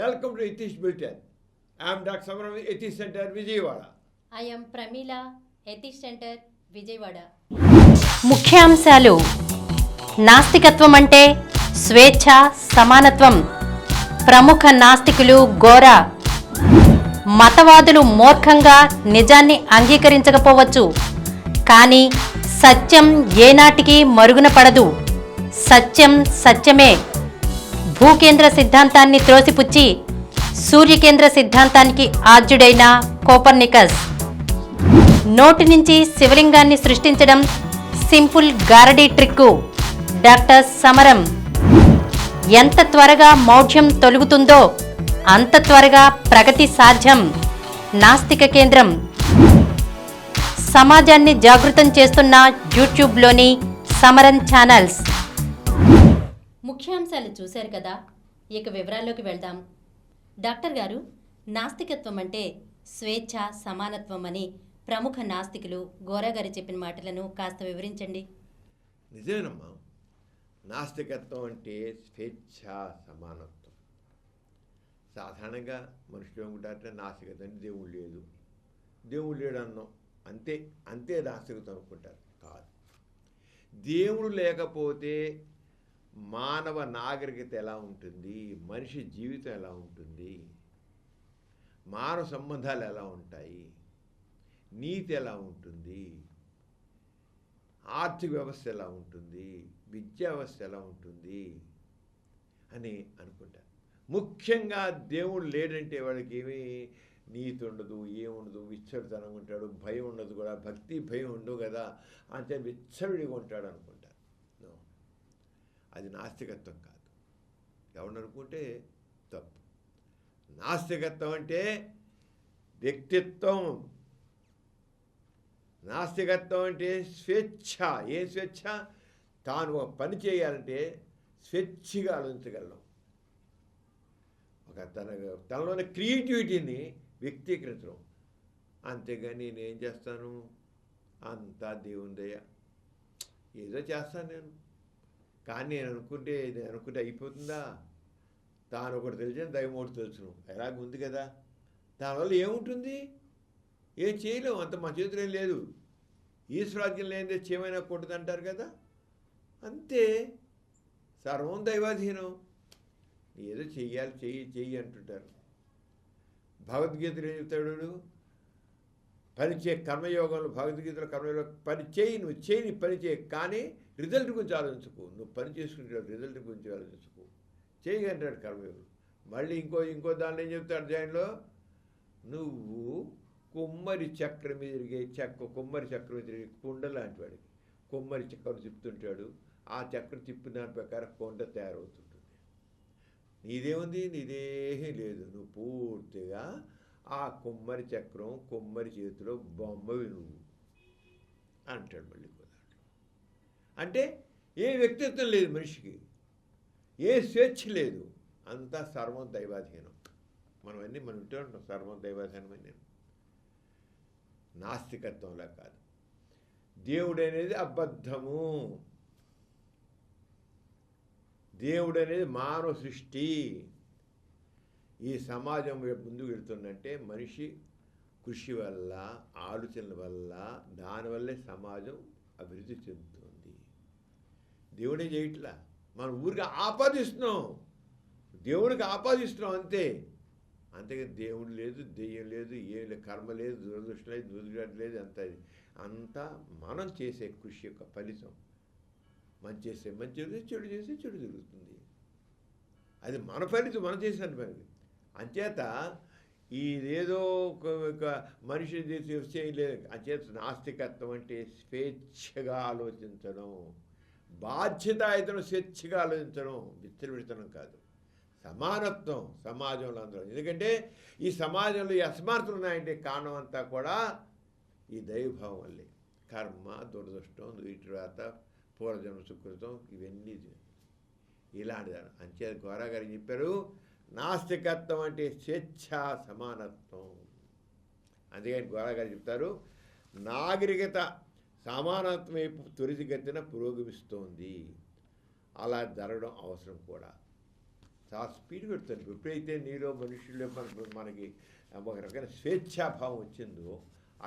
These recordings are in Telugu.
Welcome to Atheist Bulletin. I am Dr. Samaram, Atheist Center, Vijayawada. I am Pramila, Atheist Center, Vijayawada. ముఖ్యాంశాలు. నాస్తికత్వం అంటే స్వేచ్ఛ, సమానత్వం. ప్రముఖ నాస్తికులు గోరా. మతవాదులు మూర్ఖంగా నిజాన్ని అంగీకరించకపోవచ్చు, కానీ సత్యం ఏనాటికి మరుగున పడదు. సత్యం సత్యమే. భూకేంద్ర సిద్ధాంతాన్ని త్రోసిపుచ్చి సూర్యకేంద్ర సిద్ధాంతానికి ఆద్యుడైన కోపర్నికస్. నోటి నుంచి శివలింగాన్ని సృష్టించడం సింపుల్ గారడీ ట్రిక్కు. డాక్టర్ సమరం. ఎంత త్వరగా మౌఢ్యం తొలుగుతుందో అంత త్వరగా ప్రగతి సాధ్యం. నాస్తిక కేంద్రం. సమాజాన్ని జాగృతం చేస్తున్న యూట్యూబ్లోని సమరం ఛానల్స్. ముఖ్యాంశాలు చూశారు కదా, ఇక వివరాల్లోకి వెళ్దాం. డాక్టర్ గారు, నాస్తికత్వం అంటే స్వేచ్ఛ, సమానత్వం అని ప్రముఖ నాస్తికులు గోరా గారు చెప్పిన మాటలను కాస్త వివరించండి. నిజమేనమ్మా, నాస్తికత్వం అంటే స్వేచ్ఛ, సమానత్వం. సాధారణంగా మనుషులు ఏమంటారంటే నాస్తికత్వం అంటే దేవుడు లేడు, దేవుడు లేడు అన్నాం, అంతే అంతే నాస్తికత్వం అనుకుంటారు. కాదు, దేవుడు లేకపోతే మానవ నాగరికత ఎలా ఉంటుంది, మనిషి జీవితం ఎలా ఉంటుంది, మానవ సంబంధాలు ఎలా ఉంటాయి, నీతి ఎలా ఉంటుంది, ఆర్థిక వ్యవస్థ ఎలా ఉంటుంది, విద్యా వ్యవస్థ ఎలా ఉంటుంది అని అనుకుంటారు. ముఖ్యంగా దేవుడు లేడంటే వాడికి ఏమీ నీతి ఉండదు, ఏముండదు, విచ్చడితనం ఉంటాడు, భయం ఉండదు కూడా, భక్తి భయం ఉండవు కదా, అంతే విచ్చడిగా ఉంటాడు అనుకుంటారు. అది నాస్తికత్వం కాదు. ఎవరనుకుంటే తప్పు. నాస్తికత్వం అంటే వ్యక్తిత్వం. నాస్తికత్వం అంటే స్వేచ్ఛ. ఏ స్వేచ్ఛ? తాను ఒక పని చేయాలంటే స్వేచ్ఛగా ఆలోచించగలం. తనలోని క్రియేటివిటీని వ్యక్తీకరించడం. అంతేగాని నేనేం చేస్తాను, అంతా దేవుని దయ, ఏదో చేస్తాను నేను, కానీ నేను అనుకుంటే అయిపోతుందా? తాను ఒకటి తెలిసిన దైవమోడు తెలుసును ఎలాగ ఉంది కదా. దానివల్ల ఏముంటుంది? ఏం చేయలేము, అంత మా చేతిలో ఏం లేదు. ఈశ్వరాజ్యం లేనిదే చేయమైనా కొట్టదు అంటారు కదా, అంతే. సర్వం దైవాధీనం. ఏదో చెయ్యాలి, చెయ్యి అంటుంటారు. భగవద్గీతలో ఏం చెప్తాడు? కర్మయోగంలో, భగవద్గీతలో కర్మయోగంలో పని చేయి, నువ్వు చేయి, పని చేయి, కానీ రిజల్ట్ గురించి ఆలోచించుకో. నువ్వు పని చేసుకుంటావు, రిజల్ట్ గురించి ఆలోచించుకో, చేయి అంటాడు కర్మయోగం. మళ్ళీ ఇంకో దానిలో ఏం చెప్తాడు అధ్యాయంలో? నువ్వు కొమ్మరి చక్రం మీద తిరిగే కొమ్మరి చక్రం మీద తిరిగే కుండ లాంటి వాడికి కొమ్మరి చక్రం తిప్పుతుంటాడు. ఆ చక్రం తిప్పిన దాని ప్రకారం కొండ తయారవుతుంటుంది. నీదేముంది? నీదేమీ లేదు. నువ్వు పూర్తిగా ఆ కొమ్మరి చక్రం, కొమ్మరి చేతిలో బొమ్మవి నువ్వు అంటాడు. మళ్ళీ అంటే ఏ వ్యక్తిత్వం లేదు మనిషికి, ఏ స్వేచ్ఛ లేదు, అంతా సర్వం దైవాధీనం. మనం ఇంటూ ఉంటాం, సర్వం దైవాధీనం అని. నాస్తికత్వంలా కాదు. దేవుడు అనేది అబద్ధము. దేవుడు అనేది మానవ సృష్టి. ఈ సమాజం ముందుకు వెళ్తుందంటే మనిషి కృషి వల్ల, ఆలోచనల వల్ల, దానివల్లే సమాజం అభివృద్ధి చెందుతుంది. దేవుడే చేయట్లా, మనం ఊరికి ఆపాదిస్తున్నాం, దేవుడికి ఆపాదిస్తున్నాం అంతే. అంతేగా దేవుడు లేదు, దెయ్యం లేదు, ఏం లేదు, కర్మ లేదు, దురదృష్టం లేదు, దుర్గతి లేదు, అంతా మనం చేసే కృషి యొక్క ఫలితం. మంచి చేస్తే మంచి జరుగుతుంది, చెడు చేస్తే చెడు జరుగుతుంది. అది మన ఫలితం, మనం చేసిన పని. అంచేత ఇదేదో మనిషి చేయలేదు. అంచేత నాస్తికత్వం అంటే స్వేచ్ఛగా ఆలోచించడం, బాధ్యతాయుతను స్వేచ్ఛగా ఆలోచించడం, విచ్చలవిడతనం కాదు. సమానత్వం సమాజంలో అందరూ. ఎందుకంటే ఈ సమాజంలో ఈ అసమానతలు ఉన్నాయంటే కారణం అంతా కూడా ఈ దైవభావం వల్లే. కర్మ, దురదృష్టం, వీటి తర్వాత పూర్వజన్మ సుకృతం, ఇవన్నీ ఇలాంటిదాన్ని. అంచేత గోరా గారు చెప్పారు, నాస్తికత్వం అంటే స్వేచ్ఛ, సమానత్వం. అందుకని గోరా గారు చెప్తారు, నాగరికత సమానత్వం వైపు త్వరితగతిన పురోగమిస్తోంది. అలా జరగడం అవసరం కూడా. చాలా స్పీడ్ పెడుతుంది. ఎప్పుడైతే నీలో మనుషుల్లో మనకి ఒక రకమైన స్వేచ్ఛాభావం వచ్చిందో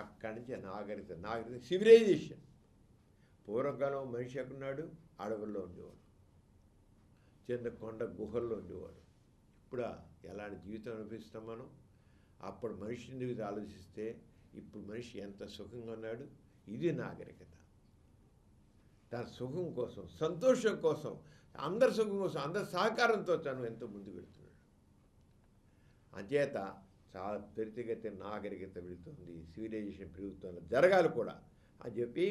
అక్కడి నుంచి నాగరికత సివిలైజేషన్. పూర్వకాలం మనిషి ఎక్కడున్నాడు? అడవుల్లో ఉండేవాడు, చిన్న కొండ గుహల్లో ఉండేవాడు. ఇప్పుడు ఎలాంటి జీవితం అనిపిస్తాం మనం? అప్పుడు మనిషిని గురించి ఆలోచిస్తే ఇప్పుడు మనిషి ఎంత సుఖంగా ఉన్నాడు. ఇది నాగరికత. తన సుఖం కోసం, సంతోషం కోసం, అందరి సుఖం కోసం, అందరి సహకారంతో తను ఎంతో ముందుకు వెళ్తున్నాడు. అంచేత చాలా త్వరితగతిన నాగరికత పెరుగుతుంది, సివిలైజేషన్ పెరుగుతుంది, జరగాలి కూడా అని చెప్పి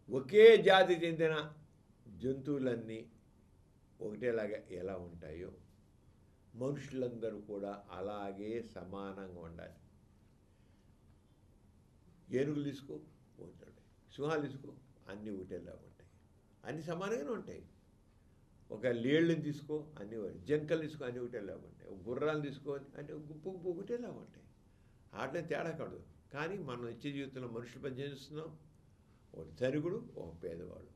ఒకే జాతి చెందిన జంతువులన్నీ ఒకటేలాగా ఎలా ఉంటాయో మనుషులందరూ కూడా అలాగే సమానంగా ఉండాలి. ఏనుగులు తీసుకో ఉంటాయి, సింహాలు తీసుకో అన్నీ ఒకటేలాగా ఉంటాయి, అన్నీ సమానంగానే ఉంటాయి. ఒక లేళ్ళని తీసుకో అన్నీ జంకలు తీసుకో అన్నీ ఒకటేలాగా ఉంటాయి, ఒక గుర్రాలు తీసుకో అంటే గుంపు ఒకటేలాగా ఉంటాయి. ఆటలో తేడా కాదు. కానీ మనం నిత్య జీవితంలో మనుషులు పని చేస్తున్నాం. ఒకటి ధనికుడు, ఒక పేదవాడు,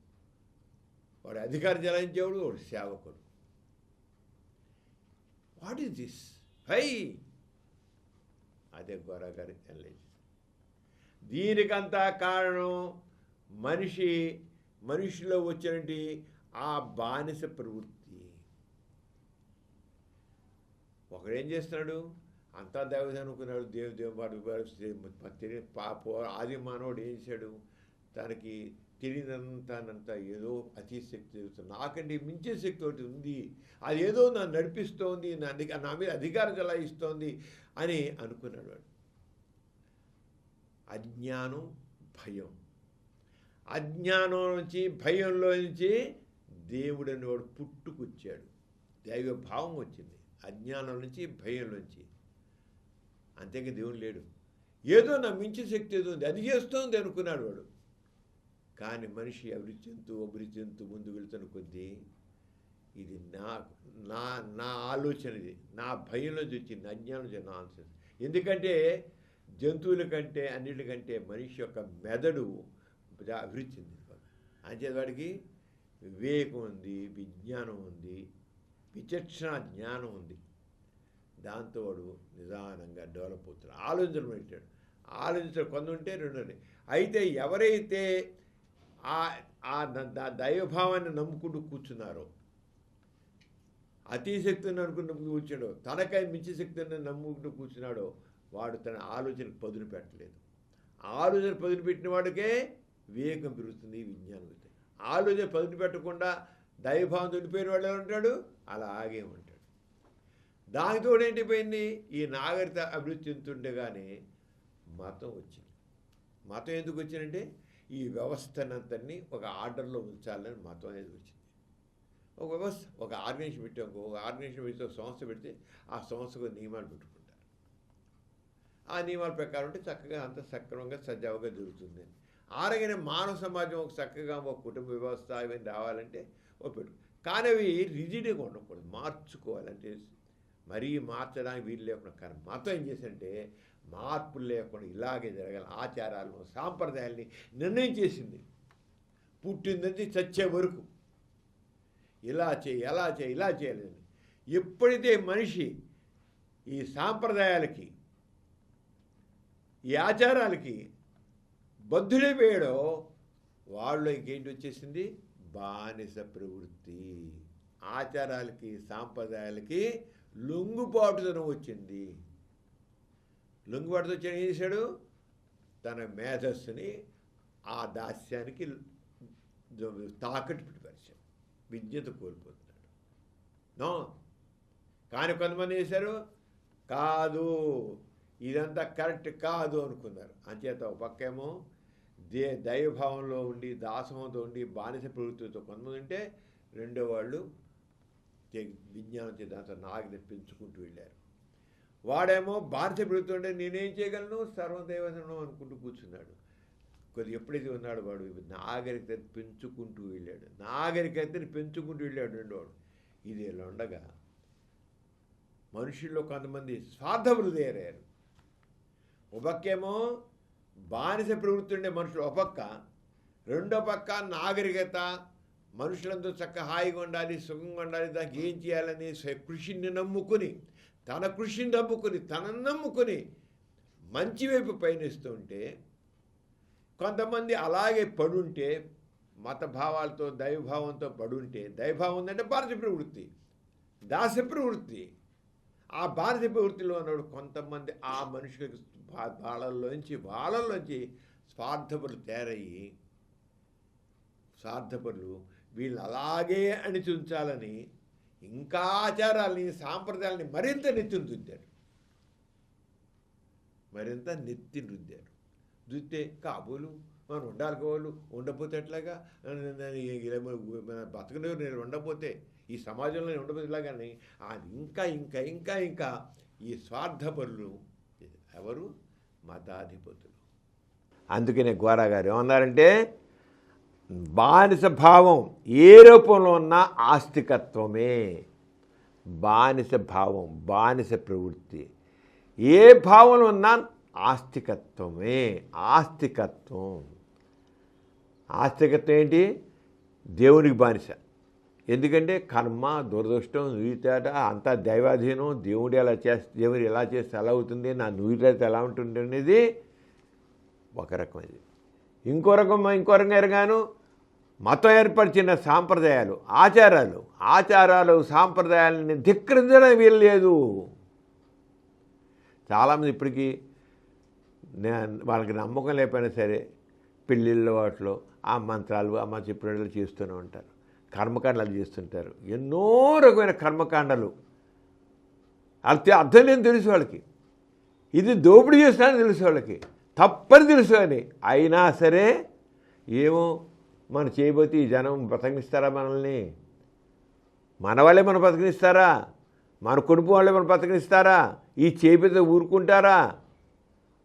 వాడు అధికారం చెలాయించేవాడు, వాడు సేవకుడు. What is this? హై అదే గోరా గారి అనలైజ్. దీనికంతా కారణం మనిషిలో వచ్చినటువంటి ఆ బానిస ప్రవృత్తి. ఒకడేం చేస్తున్నాడు? అంతా దైవజనం అనుకున్నాడు, దేవుడు ఆది మానవుడు ఏం చేశాడు? తనకి తెలియనంతా ఏదో అతి శక్తి తెలుస్తుంది, నాకంటే మించే శక్తి ఒకటి ఉంది, అది ఏదో నన్ను నడిపిస్తోంది, నా మీద అధికారం చెలాయిస్తోంది అని అనుకున్నాడు వాడు. అజ్ఞానం, భయం. అజ్ఞానం నుంచి, భయంలో నుంచి దేవుడు అనేవాడు పుట్టుకొచ్చాడు. దైవ భావం వచ్చింది అజ్ఞానం నుంచి, భయంలోంచి. అంతేగా దేవుడు లేడు. ఏదో నా మించి శక్తి ఏదో ఉంది, అది చేస్తోంది అనుకున్నాడు వాడు. కానీ మనిషి అభివృద్ధి చెందుతూ ముందు వెళుతున్న కొద్దీ ఇది నా ఆలోచన, ఇది నా భయంలోంచి వచ్చింది, అజ్ఞానం నుంచి నా ఆన్సర్. ఎందుకంటే జంతువుల కంటే అన్నిటికంటే మనిషి యొక్క మెదడు అభివృద్ధి చెందింది. అంచేత వాడికి వివేకం ఉంది, విజ్ఞానం ఉంది, విచక్షణ జ్ఞానం ఉంది. దాంతో వాడు నిదానంగా డెవలప్ అవుతాడు. ఆలోచన పెట్టాడు. ఆలోచించడం కొంత ఉంటే రెండున్నాయి. అయితే ఎవరైతే ఆ దైవభావాన్ని నమ్ముకుంటూ కూర్చున్నారో, అతిశక్తిని అనుకుంటూ కూర్చున్నాడో, తనకై మించి శక్తిని నమ్ముకుంటూ కూర్చున్నాడో, వాడు తన ఆలోచనకు పదును పెట్టలేదు. ఆలోచన పదును పెట్టిన వాడికే వివేకం పెరుగుతుంది, విజ్ఞానం పెరుగుతుంది. ఆలోచన పదును పెట్టకుండా దైవభావం ఉండిపోయిన వాడు ఎలా ఉంటాడు? అలాగే ఉంటాడు. దానితో ఏంటిపోయింది? ఈ నాగరికత అభివృద్ధి చెందుతుండగానే మతం వచ్చింది. మతం ఎందుకు వచ్చిందంటే ఈ వ్యవస్థనంతని ఒక ఆర్డర్లో ఉంచాలని మతం అనేది వచ్చింది. ఒక వ్యవస్థ, ఒక ఆర్గనైజేషన్ పెట్టాం, ఒక ఆర్గనైజేషన్ పెడితే, ఒక సంస్థ పెడితే ఆ సంస్థకు నియమాలు పెట్టుకుంటారు. ఆ నియమాల ప్రకారం ఉంటే చక్కగా అంత సక్రమంగా సజావుగా జరుగుతుంది. ఆరగానే మానవ సమాజం ఒక చక్కగా ఒక కుటుంబ వ్యవస్థ ఇవన్నీ రావాలంటే ఒక పెట్టు. కానీ అవి రిజిడ్గా ఉండకూడదు, మార్చుకోవాలంటే మరీ మార్చడానికి వీలు లేకుండా. కానీ మతం ఏం చేసిందంటే మార్పులు లేకుండా ఇలాగే జరగాలి, ఆచారాలను, సాంప్రదాయాల్ని నిర్ణయం చేసింది. పుట్టిందని చచ్చే వరకు ఇలా చేయి, అలా చేయి, ఇలా చేయాలని. ఎప్పుడైతే మనిషి ఈ సాంప్రదాయాలకి, ఈ ఆచారాలకి బద్ధుడైపోయాడో వాళ్ళు ఇంకేంటి వచ్చేసింది? బానిస ప్రవృత్తి. ఆచారాలకి, సాంప్రదాయాలకి లొంగుబాటుతనం వచ్చింది. లొంగుబాటుతో వచ్చి ఏం చేశాడు? తన మేధస్సుని ఆ దాస్యానికి తాకట్టు పెట్టిపరిచాడు, విజ్ఞత కోల్పోతున్నాడు. నో. కానీ కొంతమంది చేశారు, కాదు ఇదంతా కరెక్ట్ కాదు అనుకున్నారు. అంచేత ఒక పక్కేమో దైవభావంలో ఉండి, దాసభావంతో ఉండి, బానిస ప్రవృత్తితో కొంతమంది ఉంటే, రెండో వాళ్ళు విజ్ఞానం చేత దాంతో నాగరికత పెంచుకుంటూ వెళ్ళారు. వాడేమో బానిస ప్రవృత్తి ఉంటే నేనేం చేయగలను, సర్వదైవనం అనుకుంటూ కూర్చున్నాడు. కొద్దిగా ఎప్పుడైతే ఉన్నాడు వాడు నాగరికత పెంచుకుంటూ వెళ్ళాడు, నాగరికతని పెంచుకుంటూ వెళ్ళాడు రెండోవాడు. ఇది ఇలా ఉండగా మనుషుల్లో కొంతమంది స్వార్థపరులయ్యారు. ఒక పక్కేమో బానిస ప్రవృత్తి ఉండే మనుషులు ఒక పక్క, రెండో పక్క నాగరికత, మనుషులంతా చక్కగా హాయిగా ఉండాలి, సుఖంగా ఉండాలి, దానికి ఏం చేయాలని కృషిని నమ్ముకుని, తన కృషిని నమ్ముకుని, తనను నమ్ముకుని మంచి వైపు పయనిస్తూ ఉంటే, కొంతమంది అలాగే పడుంటే మత భావాలతో దైవభావంతో పడుంటే, దైవభావం ఉందంటే బానిస ప్రవృత్తి, దాస ప్రవృత్తి. ఆ బానిస ప్రవృత్తిలో ఉన్నప్పుడు కొంతమంది ఆ మనుషులకు వాళ్ళలోంచి స్వార్థపరులు తయారయ్యి, స్వార్థపరులు వీళ్ళు అలాగే అణిచుంచాలని ఇంకా ఆచారాలని, సాంప్రదాయాలని మరింత నెత్తిని రుద్దారు. రుద్దితే కాబోలు మనం ఉండాలి, కావాలి, ఉండకపోతే ఎట్లాగా, మన బతకనే నేను ఉండకపోతే, ఈ సమాజంలో నేను ఉండకపోతే ఇలాగాని అది ఇంకా ఈ స్వార్థపరులు ఎవరు? మతాధిపతులు. అందుకనే గోరా గారు ఏమన్నారంటే, బానిస భావం ఏ రూపంలో ఉన్న ఆస్తికత్వమే. బానిస భావం, బానిస ప్రవృత్తి ఏ భావంలో ఉన్నా ఆస్తికత్వమే. ఆస్తికత్వం ఏంటి? దేవునికి బానిస. ఎందుకంటే కర్మ, దురదృష్టం, నుయ్యితేట అంతా దైవాధీనం. దేవుడు ఎలా చేస్తే ఎలా అవుతుంది, నా నుయ్యితేట ఎలా ఉంటుంది అనేది ఒక రకం. ఇది ఇంకో రకం ఎరగాను. మతం ఏర్పరిచిన సాంప్రదాయాలు, ఆచారాలు సాంప్రదాయాలని ధిక్కరించడం వీల్లేదు. చాలామంది ఇప్పటికీ వాళ్ళకి నమ్మకం లేకపోయినా సరే పెళ్ళిళ్ళ వాటిలో ఆ మంత్రాలు, అమ్మ చెప్పినట్లు చేస్తూనే ఉంటారు. కర్మకాండాలు చేస్తుంటారు. ఎన్నో రకమైన కర్మకాండాలు. అర్థం లేని తెలుసు వాళ్ళకి. ఇది దోపిడీ చేస్తానని తెలుసు వాళ్ళకి, తప్పని తెలుసు. అని అయినా సరే ఏమో మనం చేయబోతే ఈ జనం బతకనిస్తారా మనల్ని? మన వాళ్ళే మనం బతకనిస్తారా? మన కుటుంబం వాళ్ళే మనం బతకనిస్తారా? ఈ చేపితే ఊరుకుంటారా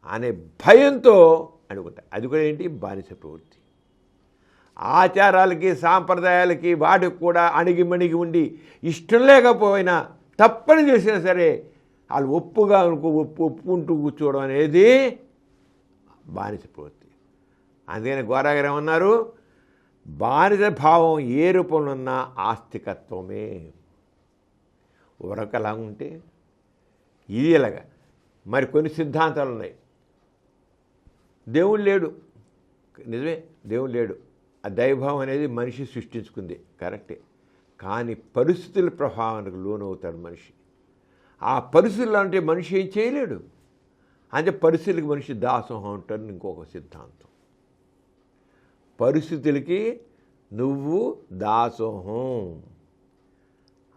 అనే భయంతో అనుకుంటా. అది కూడా ఏంటి? బానిస ప్రవృత్తి. ఆచారాలకి, సాంప్రదాయాలకి వాటికి కూడా అణిగిమణిగి ఉండి ఇష్టం లేకపోయినా తప్పని చేసినా సరే వాళ్ళు ఒప్పుకుంటూ కూర్చోవడం అనేది బానిస ప్రవృత్తి. అందుకని గోరా గారు ఏమన్నారు? బానిస భావం ఏ రూపంలో ఉన్న ఆస్తికత్వమే. ఒకలా ఉంటే ఇది ఇలాగా. మరి కొన్ని సిద్ధాంతాలు ఉన్నాయి. దేవుడు లేడు, నిజమే, దేవుడు లేడు. ఆ దైవభావం అనేది మనిషి సృష్టించుకుంది, కరెక్టే. కానీ పరిస్థితుల ప్రభావానికి లోనవుతాడు మనిషి. ఆ పరిస్థితులు అంటే మనిషి ఏం చేయలేడు. అంటే పరిస్థితులకి మనిషి దాసోహం ఉంటాడు. ఇంకొక సిద్ధాంతం, పరిస్థితులకి నువ్వు దాసోహం.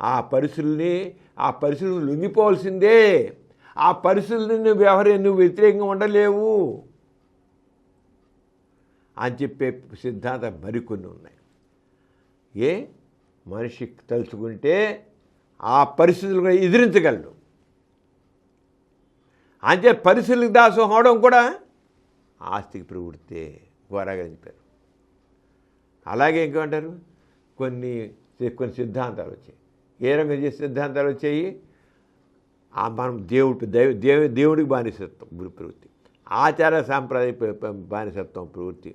ఆ పరిస్థితులు లొంగిపోవాల్సిందే. ఆ పరిస్థితులను నువ్వు వ్యతిరేకంగా ఉండలేవు అని చెప్పే సిద్ధాంతం మరికొన్ని ఉన్నాయి. మనిషి తలుచుకుంటే ఆ పరిస్థితులను ఎదిరించగలడు. అంటే పరిస్థితులకు దాసోహం అవడం కూడా ఆస్తికి ప్రవృత్తే. గోరాగా చెప్పారు. అలాగే ఇంకేమంటారు? కొన్ని సిద్ధాంతాలు వచ్చాయి. ఏ రంగం చేసే సిద్ధాంతాలు వచ్చాయి? మనం దేవుడికి బానిసత్వం ప్రవృత్తి, ఆచార సాంప్రదాయ బానిసత్వం ప్రవృత్తి,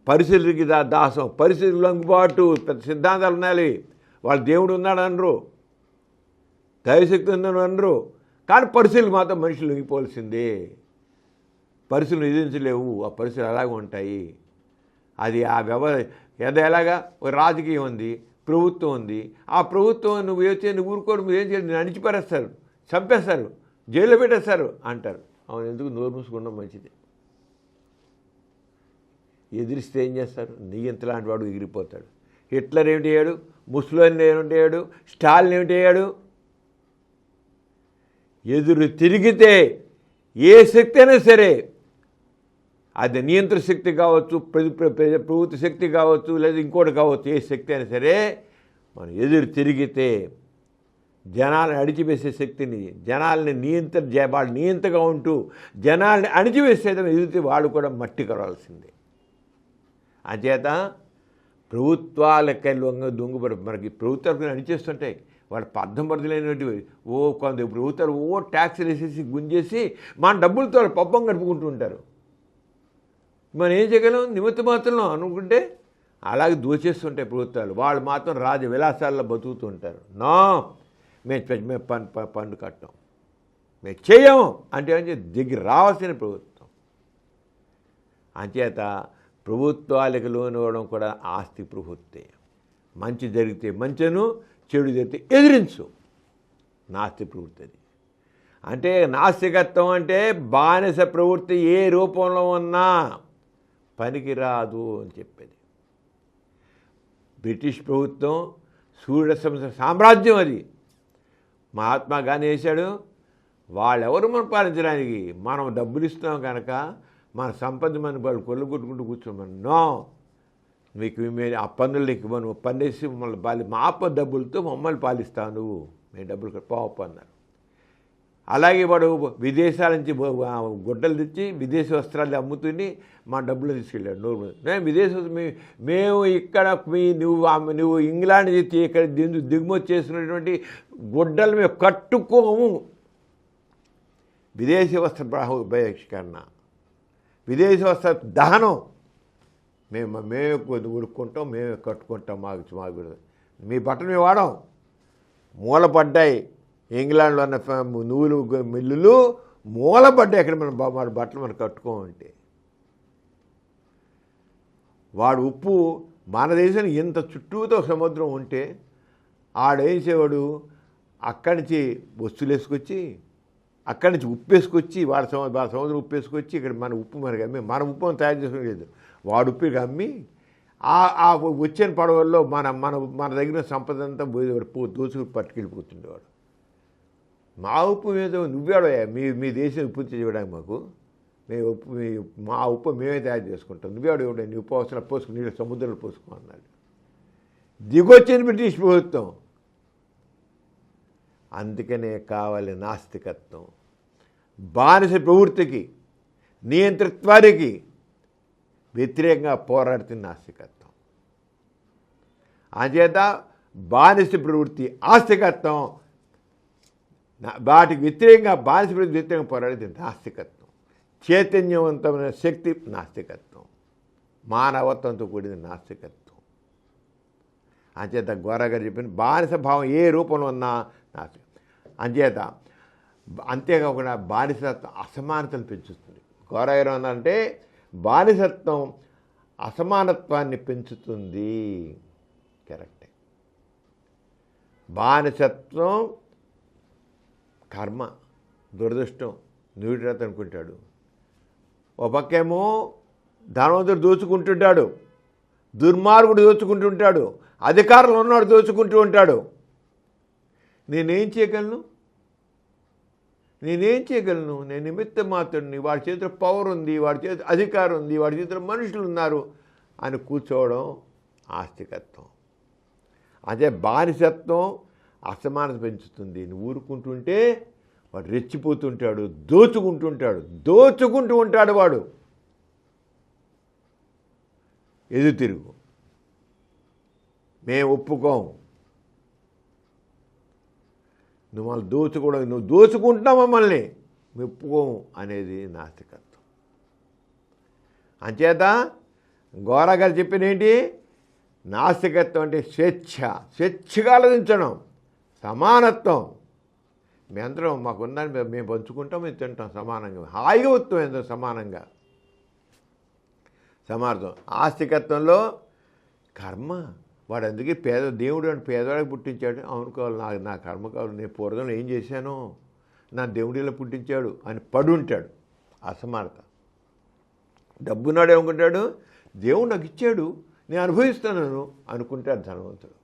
పరిస్థితులకి దాసం, పరిస్థితులు లొంగుబాటు. పెద్ద సిద్ధాంతాలు ఉన్నాయి. వాళ్ళు దేవుడు ఉన్నాడు అనరు, దైవశక్తి ఉందని అనరు. కానీ పరిస్థితులు మాత్రం మనుషులు లొంగిపోవాల్సిందే. పరిస్థితులు ఎదిరించలేవు. ఆ పరిస్థితులు అలాగే ఉంటాయి. అది ఆ ఎలాగా రాజకీయం ఉంది, ప్రభుత్వం ఉంది. ఆ ప్రభుత్వం నువ్వు ఊరుకోరు, నువ్వు ఏం చేయాలి, నేను అణిచిపారేస్తారు, చంపేస్తారు, జైల్లో పెట్టేస్తారు అంటారు. అవును, ఎందుకు నోరు మూసుకుంటాం మంచిది. ఎదిరిస్తే ఏం చేస్తారు? నియంత లాంటి వాడు ఎగిరిపోతాడు. హిట్లర్ ఏమిటి అయ్యాడు? ముస్లిం ఏమిటి అయ్యాడు? స్టాలిన్ ఏమిటి అయ్యాడు? ఎదురు తిరిగితే ఏ శక్తి అయినా సరే, అది నియంత్రణ శక్తి కావచ్చు, ప్రభుత్వ శక్తి కావచ్చు, లేదా ఇంకోటి కావచ్చు, ఏ శక్తి అయినా సరే మనం ఎదురు తిరిగితే జనాలను అణిచివేసే శక్తిని, జనాల్ని వాళ్ళు నియంతగా ఉంటూ జనాల్ని అణిచివేసేదని ఎదురితే వాళ్ళు కూడా మట్టి కరాల్సిందే. అంచేత ప్రభుత్వాలకి దొంగపడి మనకి ప్రభుత్వాలకు అణిచేస్తుంటాయి. వాళ్ళు పద్ధంపరచలేనటువంటి కొంత ప్రభుత్వాలు ట్యాక్స్లు వేసేసి గుంజేసి మన డబ్బులతో పబ్బం గడుపుకుంటూ ఉంటారు. మనం ఏం చేయగలం? నిమిత్త మాత్రం అనుకుంటే అలాగే దోచేస్తుంటాయి ప్రభుత్వాలు. వాళ్ళు మాత్రం రాజ విలాసాల్లో బతుకుతుంటారు. నో, మేము పన్ను కట్టం, మేము చేయము అంటే దగ్గర రావాల్సిన ప్రభుత్వం. అంచేత ప్రభుత్వాలకు లోనివ్వడం కూడా ఆస్తి ప్రభుత్వే. మంచి జరిగితే మంచెను, చెడు జరిగితే ఎదిరించు, నాస్తి ప్రవృత్తి. అది అంటే నాస్తికత్వం అంటే బానిస ప్రవృత్తి ఏ రూపంలో ఉన్నా పనికిరాదు అని చెప్పేది. బ్రిటిష్ ప్రభుత్వం సూర్య సామ్రాజ్యం, అది మహాత్మా గాంధీ వేశాడు. వాళ్ళెవరు మనం పాలించడానికి? మనం డబ్బులు ఇస్తున్నాం కనుక మన సంపద మన వాళ్ళు కొట్టుకుంటూ కూర్చోమని. నో, మీకు మేము ఆ పన్నులు నీకు మనం పన్నేసి మమ్మల్ని మా డబ్బులతో మమ్మల్ని పాలిస్తావు, నువ్వు మేము డబ్బులు పోవప్పు అన్నారు. అలాగే వాడు విదేశాల నుంచి గుడ్డలు తెచ్చి విదేశీ వస్త్రాలు అమ్ముతుని మా డబ్బులు తీసుకెళ్ళాడు. మేము ఇక్కడ నువ్వు ఇంగ్లాండ్ తెచ్చి ఇక్కడ దిగుమతి చేసినటువంటి గుడ్డలు మేము కట్టుకోము. విదేశీ వస్త్ర బహిష్కరణ, విదేశీ వస్త్ర దహనం మేమే ఉడుక్కుంటాం, మేమే కట్టుకుంటాం. మాకు మీ బట్టలు మేము వాడాం. మూలపడ్డాయి ఇంగ్లాండ్లో ఉన్న నువ్వులు మిల్లులు మూలపడ్డాయి. అక్కడ మన బట్టలు మనం కట్టుకోమంటే వాడు ఉప్పు మన దేశం ఇంత చుట్టూతో సముద్రం ఉంటే ఆడేసేవాడు అక్కడి నుంచి వస్తువులు వేసుకొచ్చి అక్కడి నుంచి ఉప్పు వేసుకొచ్చి వాళ్ళ సముద్రం ఉప్పు వేసుకొచ్చి ఇక్కడ మన ఉప్పు మనకి అమ్మి మన ఉప్పు తయారు చేసుకోలేదు. వాడు ఉప్పుకి అమ్మి ఆ వచ్చిన పడవల్లో మన దగ్గర సంపద అంతా దోచుకు పట్టుకెళ్ళిపోతుండేవాడు. మా ఉప్పు మీద నువ్వేడయా మీ దేశం ఉప్పు చేయడానికి మాకు మా ఉప్పు మేమే తయారు చేసుకుంటాం, నువ్వేడు ఇవ్వడా నీ ఉప్పు అవసరం పోసుకుని నీళ్ళు సముద్రంలో పోసుకో అన్నాడు. దిగొచ్చింది బ్రిటిష్ ప్రభుత్వం. అందుకనే కావాలి నాస్తికత్వం. బానిస ప్రవృత్తికి నియంతృత్వానికి వ్యతిరేకంగా పోరాడుతున్న నాస్తికత్వం. అంచేత బానిస ప్రవృత్తి ఆస్తికత్వం, వాటికి వ్యతిరేకంగా బానిస ప్రవృత్తి వ్యతిరేకంగా పోరాడేది నాస్తికత్వం. చైతన్యవంతమైన శక్తి నాస్తికత్వం, మానవత్వంతో కూడిన నాస్తికత్వం. అంచేత గోరగారు చెప్పిన బానిస భావం ఏ రూపంలో ఉన్నా నాస్తికం. అంచేత అంతేకాకుండా బానిసత్వం అసమానతను పెంచుతుంది. గోరగారు అన్నారంటే బానిసత్వం అసమానత్వాన్ని పెంచుతుంది. కరెక్టే. బానిసత్వం కర్మ, దురదృష్టం, నుడిరాత అనుకుంటాడు. ఒక పక్కేమో ధనవంతుడు దోచుకుంటుంటాడు, దుర్మార్గుడు దోచుకుంటుంటాడు, అధికారంలో ఉన్నాడు దోచుకుంటూ ఉంటాడు. నేనేం చేయగలను? నేను నిమిత్త మాత్రుడిని, వాడి చేతిలో పవర్ ఉంది, వాడి చేతిలో అధికారం ఉంది, వాడి చేతిలో మనుషులు ఉన్నారు అని కూర్చోవడం ఆస్తికత్వం. అదే బానిసత్వం అసమానత పెంచుతుంది. నువ్వు ఊరుకుంటుంటే వాడు రెచ్చిపోతుంటాడు, దోచుకుంటూ ఉంటాడు వాడు. ఎదు తిరుగు మేము ఒప్పుకోం, నువ్వు దోచుకుంటున్నావు మమ్మల్ని, మేము ఒప్పుకోము అనేది నాస్తికత్వం. అంచేత గోరగారు చెప్పిన ఏంటి? నాస్తికత్వం అంటే స్వేచ్ఛగా ఆలోచించడం, సమానత్వం. మేమందరం మాకున్నాను, మేము పంచుకుంటాం, మేము తింటాం సమానంగా, హాయిగా వస్తాం ఎంతో సమానంగా. సమానత్వం. ఆస్తికత్వంలో కర్మ. వాడు అందుకే దేవుడు అని పేదవాడికి పుట్టించాడు. అవును కావాలి, నా కర్మ కావాలి, నేను పూర్వజంలో ఏం చేశాను, నా దేవుడిలో పుట్టించాడు అని పడుంటాడు. అసమానత. డబ్బున్నాడు ఏమనుకుంటాడు, దేవుడు నాకు ఇచ్చాడు, నేను అనుభవిస్తున్నాను అనుకుంటాడు ధనవంతుడు.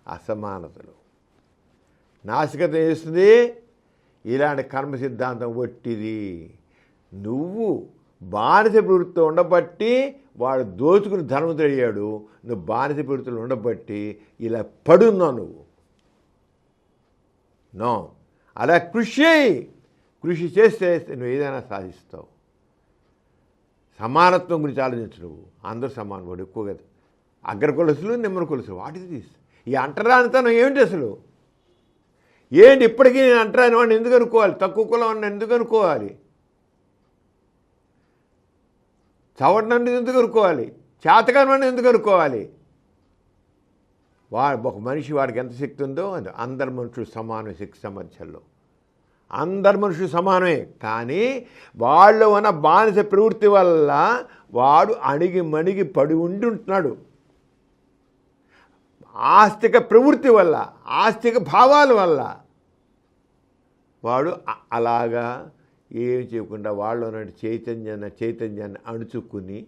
అసమానతలు. నాస్తికత చేస్తుంది ఇలాంటి కర్మ సిద్ధాంతం ఒట్టిది. నువ్వు బానిస ప్రవృత్తితో ఉండబట్టి వాడు దోచుకుని ధనవంతుడు అయ్యాడు, నువ్వు బానిస ప్రవృత్తిలో ఉండబట్టి ఇలా పడున్నావు నువ్వు. నో, అలా కృషి చేస్తే నువ్వు ఏదైనా సాధిస్తావు. సమానత్వం గురించి ఆలోచించు. నువ్వు అందరూ సమానం, వాడు ఎక్కువ కదా, అగ్ర కొలుసులు నిమ్మల కొలుసులు, వాటికి తీసు. ఈ అంటరానితనం ఏమిటి అసలు? ఏంటి ఇప్పటికీ నేను అంటరాని వాడిని ఎందుకు అనుకోవాలి, తక్కువ కులం వాడిని ఎందుకు అనుకోవాలి, చవటనండి ఎందుకు అనుకోవాలి, చేతకాని ఎందుకు అనుకోవాలి? ఒక మనిషి వాడికి ఎంత శక్తి ఉందో అది అందరు మనుషులు సమానమే శక్తి సామర్థ్యాల్లో. అందరు మనుషులు సమానమే. కానీ వాళ్ళు ఉన్న బానిస ప్రవృత్తి వల్ల వాడు అణిగి మణిగి పడి ఉంటున్నాడు. ఆస్తిక ప్రవృత్తి వల్ల, ఆస్తిక భావాల వల్ల వాడు అలాగా ఏం చేయకుండా వాళ్ళు చైతన్యాన్ని అణుచుకుని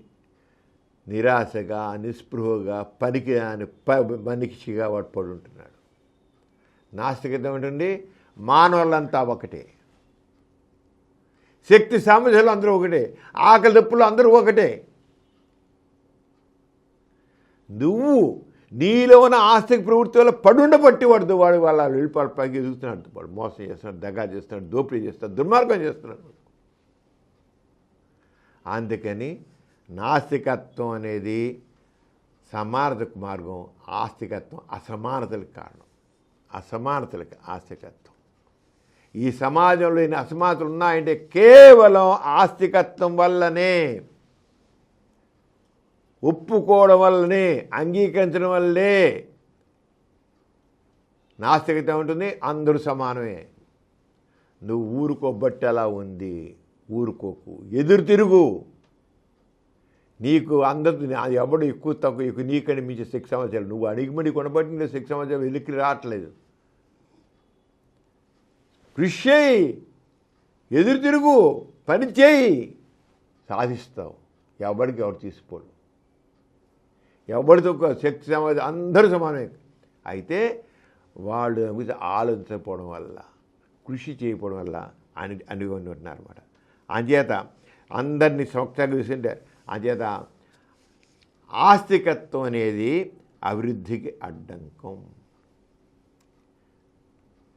నిరాశగా, నిస్పృహగా, మనిషిగా వాడు పడి ఉంటున్నాడు. నాస్తికత ఏమిటండి? మానవులంతా ఒకటే, శక్తి సామర్థ్యాలు అందరూ ఒకటే, ఆకలి దప్పులు అందరూ ఒకటే. నువ్వు నీలో ఉన్న ఆస్తిక ప్రవృత్తి వల్ల పడుండబట్టి వాడు వాళ్ళ వెళ్ళిపాడు పైకి ఎదుగుతున్నాడు, వాడు మోసం చేస్తున్నాడు, దగా చేస్తున్నాడు, దోపిడీ చేస్తున్నాడు, దుర్మార్గం చేస్తున్నాడు. అందుకని నాస్తికత్వం అనేది సమానతకు మార్గం, ఆస్తికత్వం అసమానతలకు కారణం. అసమానతలకు ఆస్తికత్వం. ఈ సమాజంలో ఇన్ని అసమానతలు ఉన్నాయంటే కేవలం ఆస్తికత్వం వల్లనే, ఒప్పుకోవడం వల్లనే, అంగీకరించడం వల్లే. నాస్తికత ఉంటుంది, అందరూ సమానమే. నువ్వు ఊరుకోబట్టి అలా ఉంది, ఊరుకోకు, ఎదురు తిరుగు. నీకు అందరు ఎవడు ఎక్కువ తక్కువ నీకని మించి శక్తి సమస్యలు నువ్వు అడిగిమడి కొనబట్టి నువ్వు శక్తి సమస్యలు వెలికి రావట్లేదు. కృషి చేయి, ఎదురు తిరుగు, పని చేయి, సాధిస్తావు. ఎవరికి ఎవరు తీసుకోడు, ఎవరితో శక్తి సమాజం అందరూ సమానమే. అయితే వాళ్ళు ఆలోచించకపోవడం వల్ల, కృషి చేయకపోవడం వల్ల అనుకొని ఉంటున్నారన్నమాట. అంచేత అందరినీ సొక్తంగా చూసింటే, అంచేత ఆస్తికత్వం అనేది అభివృద్ధికి అడ్డంకం.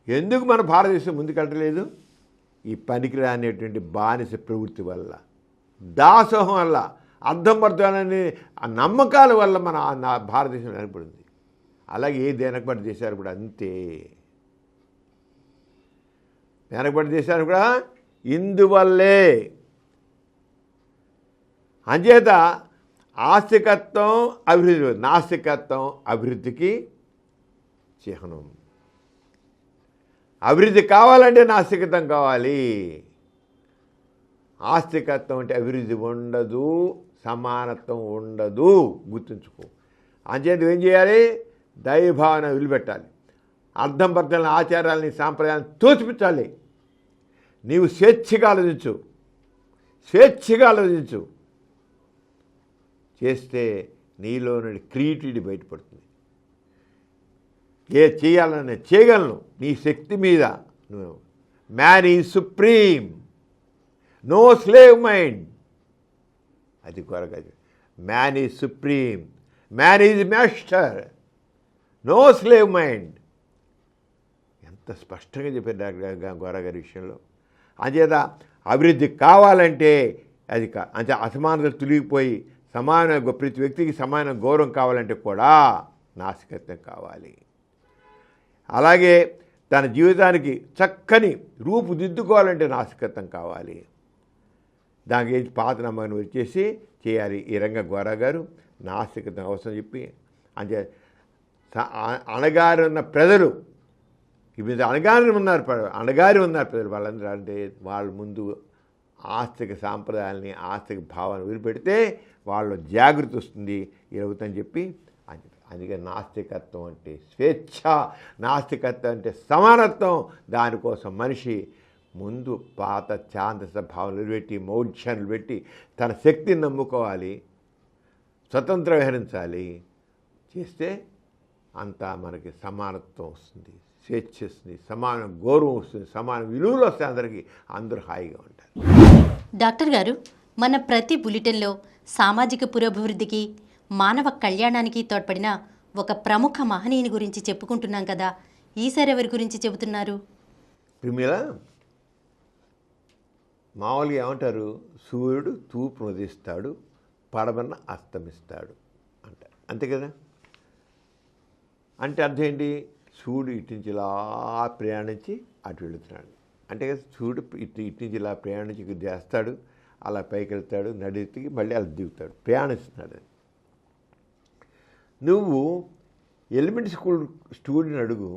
ఎందుకు మన భారతదేశం ముందుకెళ్ళలేదు? ఈ పనికిరానేటువంటి బానిస ప్రవృత్తి వల్ల, దాసోహం వల్ల, అర్థం పడుతుందని ఆ నమ్మకాల వల్ల మన భారతదేశం వెనకబడింది. అలాగే ఏ వెనకబడి దేశాలు కూడా అంతే. వెనకబడి దేశాలు కూడా ఇందువల్లే. అంచేత ఆస్తికత్వం అభివృద్ధి, నాస్తికత్వం అభివృద్ధికి చిహ్నం. అభివృద్ధి కావాలంటే నాస్తికత్వం కావాలి. ఆస్తికత్వం అంటే అభివృద్ధి ఉండదు, సమానత్వం ఉండదు, గుర్తుంచుకో. అంచేత ఏం చేయాలి? దైవభావన వదిలిపెట్టాలి. అర్థం పర్థాలని, ఆచారాలని, సాంప్రదాయాలను తోసిపుచ్చాలి. నీవు స్వేచ్ఛగా ఆలోచించు, స్వేచ్ఛగా ఆలోచించు. చేస్తే నీలో నుండి క్రియేటివిటీ బయటపడుతుంది. ఏ చేయాలని చేయగలను నీ శక్తి మీద. నువ్వు man is supreme, no slave mind. అది కొరగా man is supreme, man is master, no slave mind. ఎంత స్పష్టంగా చెప్పారు డాక్టర్ గోరా గారి విషయంలో. అంచేత అభివృద్ధి కావాలంటే అది అంటే అసమానతలు తొలగిపోయి సమాన ప్రతి వ్యక్తికి సమాన గౌరవం కావాలంటే కూడా నాస్తికత్వం కావాలి. అలాగే తన జీవితానికి చక్కని రూపుదిద్దుకోవాలంటే నాస్తికత్వం కావాలి. దానికి పాత నమ్మకం వచ్చేసి చేయాలి. ఈ రంగ గోరా గారు నాస్తికత్వం అవసరం చెప్పి, అంటే అణగారి ఉన్న ప్రజలు ఇప్పుడు అణగారి ఉన్నారు ప్రజలు, వాళ్ళందరూ అంటే వాళ్ళ ముందు ఆస్తిక సాంప్రదాయాలని, ఆస్తిక భావాన్ని వదిలిపెడితే వాళ్ళు జాగృతి వస్తుంది, ఎరుగుతుందని చెప్పి. అందుకే నాస్తికత్వం అంటే స్వేచ్ఛ, నాస్తికత్వం అంటే సమానత్వం. దానికోసం మనిషి ముందు పాత ఛాందస భావనలు పెట్టి, మౌఢ్యాలు పెట్టి తన శక్తిని నమ్ముకోవాలి, స్వతంత్రం విహరించాలి. చేస్తే అంతా మనకి సమానత్వం వస్తుంది, స్వేచ్ఛ వస్తుంది, సమాన గౌరవం వస్తుంది, సమాన విలువలు వస్తాయి. అందరూ హాయిగా ఉంటారు. డాక్టర్ గారు, మన ప్రతి బులెటిన్లో సామాజిక పురోభివృద్ధికి, మానవ కళ్యాణానికి తోడ్పడిన ఒక ప్రముఖ మహనీయుని గురించి చెప్పుకుంటున్నాం కదా, ఈసారి ఎవరి గురించి చెబుతున్నారు? ప్రిమిల మామూలుగా ఏమంటారు? సూర్యుడు తూర్పును ఉదయిస్తాడు, పడమరన అస్తమిస్తాడు అంటారు, అంతే కదా. అంటే అర్థం ఏంటి? సూర్యుడు ఇటు నుంచి ఇలా ప్రయాణించి అటు వెళుతున్నాడు అంటే కదా. సూర్యుడు ఇటు నుంచి ఇలా ప్రయాణించి చేస్తాడు, అలా పైకి వెళ్తాడు, నడికి మళ్ళీ అలా దిగుతాడు, ప్రయాణిస్తున్నాడు. నువ్వు ఎలిమెంటరీ స్కూల్ స్టూడెంట్ అడుగు,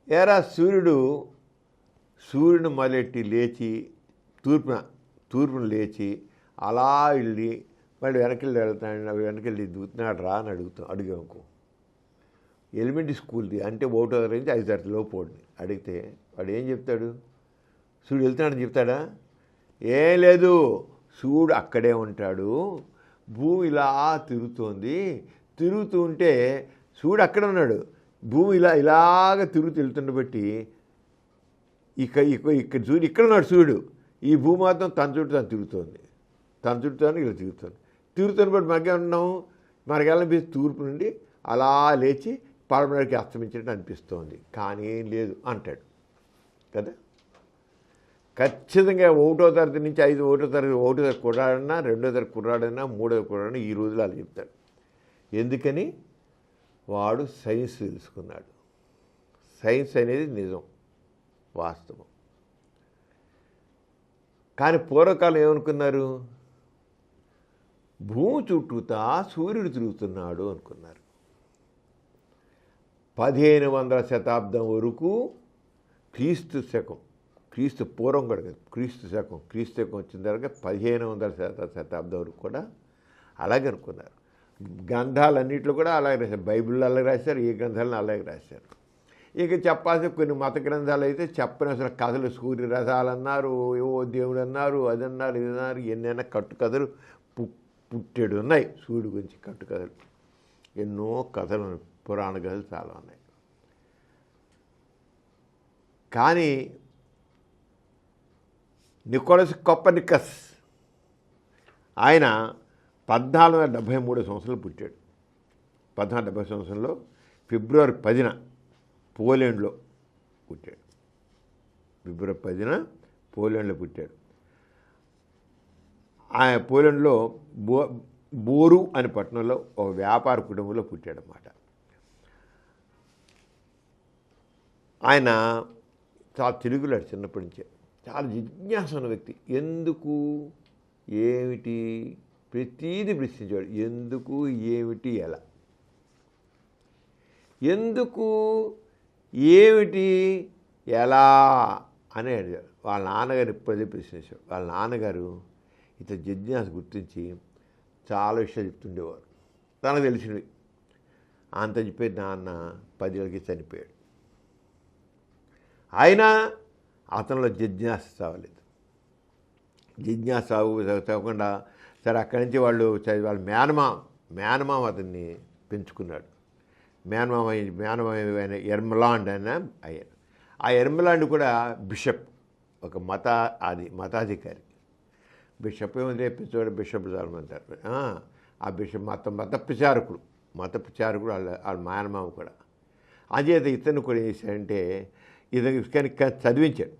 ఏరా సూర్యుని మొదలెట్టి లేచి తూర్పున లేచి అలా వెళ్ళి వాడు వెనకెళ్ళి వెళ్తాడు, వెనకెళ్ళి దిగుతున్నాడు రా అని అడిగానుకో. ఎలిమెంటరీ స్కూల్ది అంటే 1వ తరగతి నుంచి 5వ తరగతి లోపు అడిగితే వాడు ఏం చెప్తాడు? సూర్యుడు వెళ్తున్నాడని చెప్తాడా? ఏం లేదు, సూర్యుడు అక్కడే ఉంటాడు, భూమి ఇలా తిరుగుతూ ఉంటే సూర్యుడు అక్కడ ఉన్నాడు, భూమి ఇలాగ వెళ్తుండబట్టి ఇక్కడ సూర్యుడు ఇక్కడ ఉన్నాడు, సూర్యుడు ఈ భూమి మాత్రం తన చుట్టూ తను తిరుగుతోంది, ఇలా తిరుగుతున్న బట్టి మనకేమన్నాము, మనకెళ్ళనిపిస్తుంది తూర్పు నుండి అలా లేచి పడమరకి అస్తమించినట్టు అనిపిస్తోంది, కానీ ఏం లేదు అంటాడు కదా. ఖచ్చితంగా 1వ తరగతి నుంచి 1వ తరగతి కుర్రాడన్నా, 2వ తరగతి కుర్రాడన్నా, 3వ కుర్రాడన్నా ఈ రోజులు అలా చెప్తాడు. ఎందుకని? వాడు సైన్స్ తెలుసుకున్నాడు. సైన్స్ అనేది నిజం, వాస్తవం. కానీ పూర్వకాలం ఏమనుకున్నారు? భూమి చుట్టూతా సూర్యుడు తిరుగుతున్నాడు అనుకున్నారు. 1500వ శతాబ్దం వరకు క్రీస్తు పూర్వం కూడా కాదు, క్రీస్తు శకం వచ్చిన తర్వాత 1500వ శతాబ్దం వరకు కూడా అలాగే అనుకున్నారు. గ్రంథాలన్నింటిలో కూడా అలాగే రాశారు, బైబిల్లో అలాగే రాశారు, ఈ గ్రంథాలను అలాగే రాశారు. ఇక చెప్పాల్సిన కొన్ని మత గ్రంథాలు అయితే చెప్పనవసర కథలు, సూర్య రథాలు అన్నారు, ఏవో దేవుడు అన్నారు, అది అన్నారు, ఇది అన్నారు, ఎన్నైనా కట్టుకథలు పుట్టేడు ఉన్నాయి. సూర్యుడు గురించి కట్టుకథలు ఎన్నో కథలు, పురాణ కథలు చాలా ఉన్నాయి. కానీ నికోలస్ కోపర్నికస్ ఆయన 1473 సంవత్సరాలు పుట్టాడు. 1470 సంవత్సరంలో ఫిబ్రవరి 10న పోలాండ్లో పుట్టాడు. ఫిబ్రవరి 10న పోలాండ్లో పుట్టాడు. ఆయన పోలాండ్లో బోరు అనే పట్టణంలో ఒక వ్యాపార కుటుంబంలో పుట్టాడన్నమాట. ఆయన చాలా తిరుగులాడు చిన్నప్పటి నుంచే, చాలా జిజ్ఞాస ఉన్న వ్యక్తి. ఎందుకు, ఏమిటి, ప్రతీది ప్రశ్నించాడు. ఎందుకు, ఏమిటి, ఎలా, ఎందుకు, ఏమిటి, ఎలా అని అడిగారు. వాళ్ళ నాన్నగారు ఇప్పుడే ప్రశ్నించారు. వాళ్ళ నాన్నగారు ఇతర జిజ్ఞాస గుర్తించి చాలా విషయాలు చెప్తుండేవారు, తనకు తెలిసినవి. అంత చెప్పే నాన్న 10 ఏళ్ళకి చనిపోయాడు. అయినా అతనిలో జిజ్ఞాస చావలేదు. జిజ్ఞాస చావకుండా సరే అక్కడి నుంచి వాళ్ళ మేనమామ అతన్ని పెంచుకున్నాడు. మేనమామ అయిన ఎర్మలాండ్ అయ్యారు. ఆ ఎర్మలాండ్ కూడా బిషప్, ఒక మతాధికారి. బిషప్ ఏమంటే పిచ్చోడు, బిషప్ చాలమంటారు. ఆ బిషప్ మత ప్రచారకుడు వాళ్ళ మేనమామ కూడా. అచేత ఇతను కూడా ఏం చేశాడంటే ఇతను చదివించాడు.